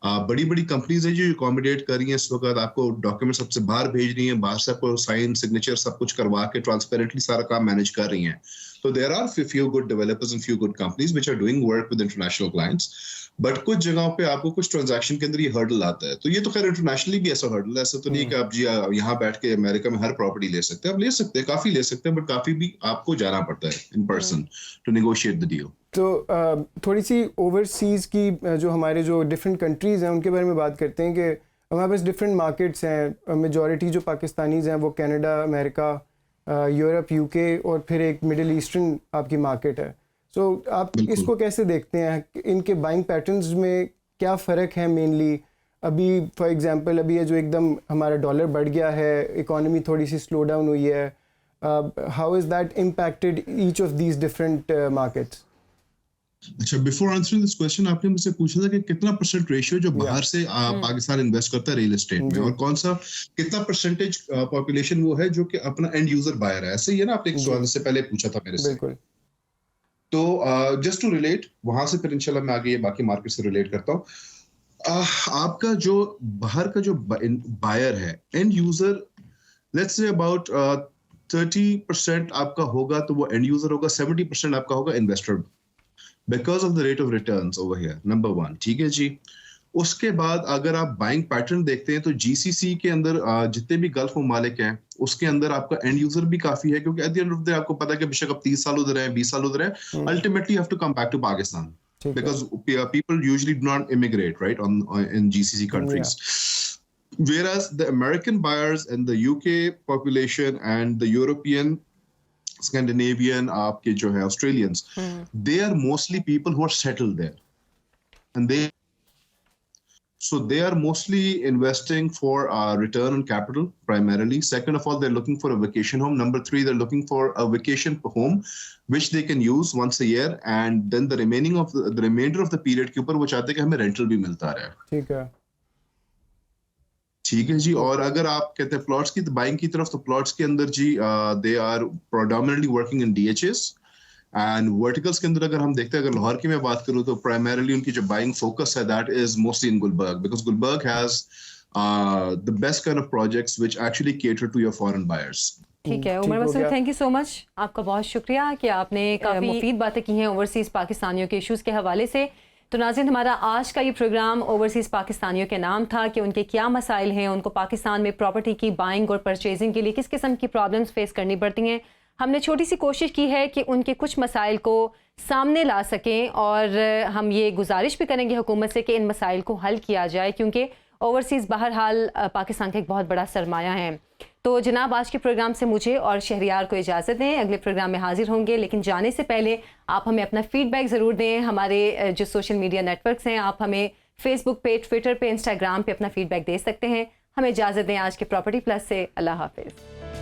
बड़ी बड़ी कंपनीज हैं जो अकोमोडेट कर रही हैं इस वक्त. आपको डॉक्यूमेंट सबसे बाहर भेज रही हैं, बाहर से आपको साइन सिग्नेचर सब कुछ करवा के ट्रांसपेरेंटली सारा काम मैनेज कर रही हैं. So there are few good developers and few good companies which are doing work with international clients. But कुछ जगहों पे आपको कुछ ट्रांजैक्शन के अंदर ये हर्डल आता है. तो ये तो खैर इंटरनेशनली भी ऐसा हर्डल है. ऐसा तो नहीं कि आप जी यहाँ बैठ के अमेरिका में हर प्रॉपर्टी ले सकते हैं. आप ले सकते हैं, काफी ले सकते हैं, बट काफी भी आपको जाना पड़ता है in person to negotiate the deal. तो थोड़ी सी ओवरसीज़ की जो हमारे जो डिफरेंट कंट्रीज़ हैं उनके बारे में बात करते हैं कि हमारे पास डिफरेंट मार्केट्स हैं. मेजॉरिटी जो पाकिस्तानीज़ हैं वो कनाडा, अमेरिका, यूरोप, यूके और फिर एक मिडिल ईस्टर्न आपकी मार्केट है. तो आप इसको कैसे देखते हैं? इनके बाइंग पैटर्न्स में क्या फ़र्क है मेनली? अभी फॉर एग्जांपल अभी ये जो एकदम हमारा डॉलर बढ़ गया है, इकोनॉमी थोड़ी सी स्लो डाउन हुई है, how is that impacted each of these different markets? अच्छा, बिफोर आंसरिंग दिस क्वेश्चन आपने मुझसे पूछा था कि कितना परसेंट रेशियो जो बाहर से पाकिस्तान इन्वेस्ट करता है रियल एस्टेट में, और कौन सा कितना परसेंटेज पॉपुलेशन वो है जो कि अपना एंड यूजर बायर है. ऐसे ही है ना, आपने एक सवाल से पहले पूछा था मेरे से. बिल्कुल. तो जस्ट टू रिलेट वहां से फिर इंशाल्लाह मैं आगे ये बाकी मार्केट से रिलेट करता हूँ. आपका जो बाहर का जो बायर है, and user, let's say about 30% आपका होगा तो वो एंड यूजर होगा, 70% आपका होगा investor, because of the rate of returns over here, number 1. ठीक है जी. उसके बाद अगर आप बाइंग पैटर्न देखते हैं तो जीसीसी के अंदर जितने भी गल्फ ममालिक हैं उसके अंदर आपका एंड यूजर भी काफी है, क्योंकि at the end of the day आपको पता है कि बेशक आप 30 साल उधर हैं, 20 साल उधर हैं, ultimately you have to come back to Pakistan because people usually do not immigrate, right, in GCC countries. Whereas the American buyers and the UK population and the European, Scandinavian, आपके जो है Australians, they are mostly people who are settled there, and they are mostly investing for return on capital primarily. Second of all, they're looking for a vacation home. Number 3, they're looking for a vacation home which they can use once a year, and then the remainder of the period के ऊपर वो चाहते हैं कि हमें rental भी मिलता रहे. ठीक है जी. और अगर आप कहते हैं प्लॉट्स की बाइंग की तरफ, तो प्लॉट्स के अंदर जी they are predominantly working in DHS. And verticals के अंदर अगर हम देखते हैं, अगर लाहौर की मैं बात करूं तो प्राइमरीली उनकी जो बाइंग फोकस है that is mostly in Gulberg, because Gulberg has the best kind of projects which actually cater to your foreign buyers. ठीक है Umar Masood, thank you so much. आपका बहुत शुक्रिया कि आपने काफ़ी मुफीद बातें की हैं ओवरसीज़ पाकिस्तानियों के इश्यूज़ के हवाले से. तो नाज़रीन, हमारा आज का ये प्रोग्राम ओवरसीज़ पाकिस्तानियों के नाम था कि उनके क्या मसाइल हैं, उनको पाकिस्तान में प्रॉपर्टी की बाइंग और परचेजिंग के लिए किस किस्म की प्रॉब्लम्स फेस करनी पड़ती हैं. हमने छोटी सी कोशिश की है कि उनके कुछ मसाइल को सामने ला सकें, और हम ये गुजारिश भी करेंगे हुकूमत से कि इन मसाइल को हल किया जाए, क्योंकि ओवरसीज़ बहरहाल पाकिस्तान का एक बहुत बड़ा सरमाया है. तो जनाब, आज के प्रोग्राम से मुझे और शहरियार को इजाज़त दें. अगले प्रोग्राम में हाजिर होंगे, लेकिन जाने से पहले आप हमें अपना फ़ीडबैक ज़रूर दें. हमारे जो सोशल मीडिया नेटवर्क्स हैं, आप हमें फेसबुक पे, ट्विटर पे, इंस्टाग्राम पे अपना फ़ीडबैक दे सकते हैं. हमें इजाज़त दें आज के प्रॉपर्टी प्लस से. अल्लाह हाफ़िज़.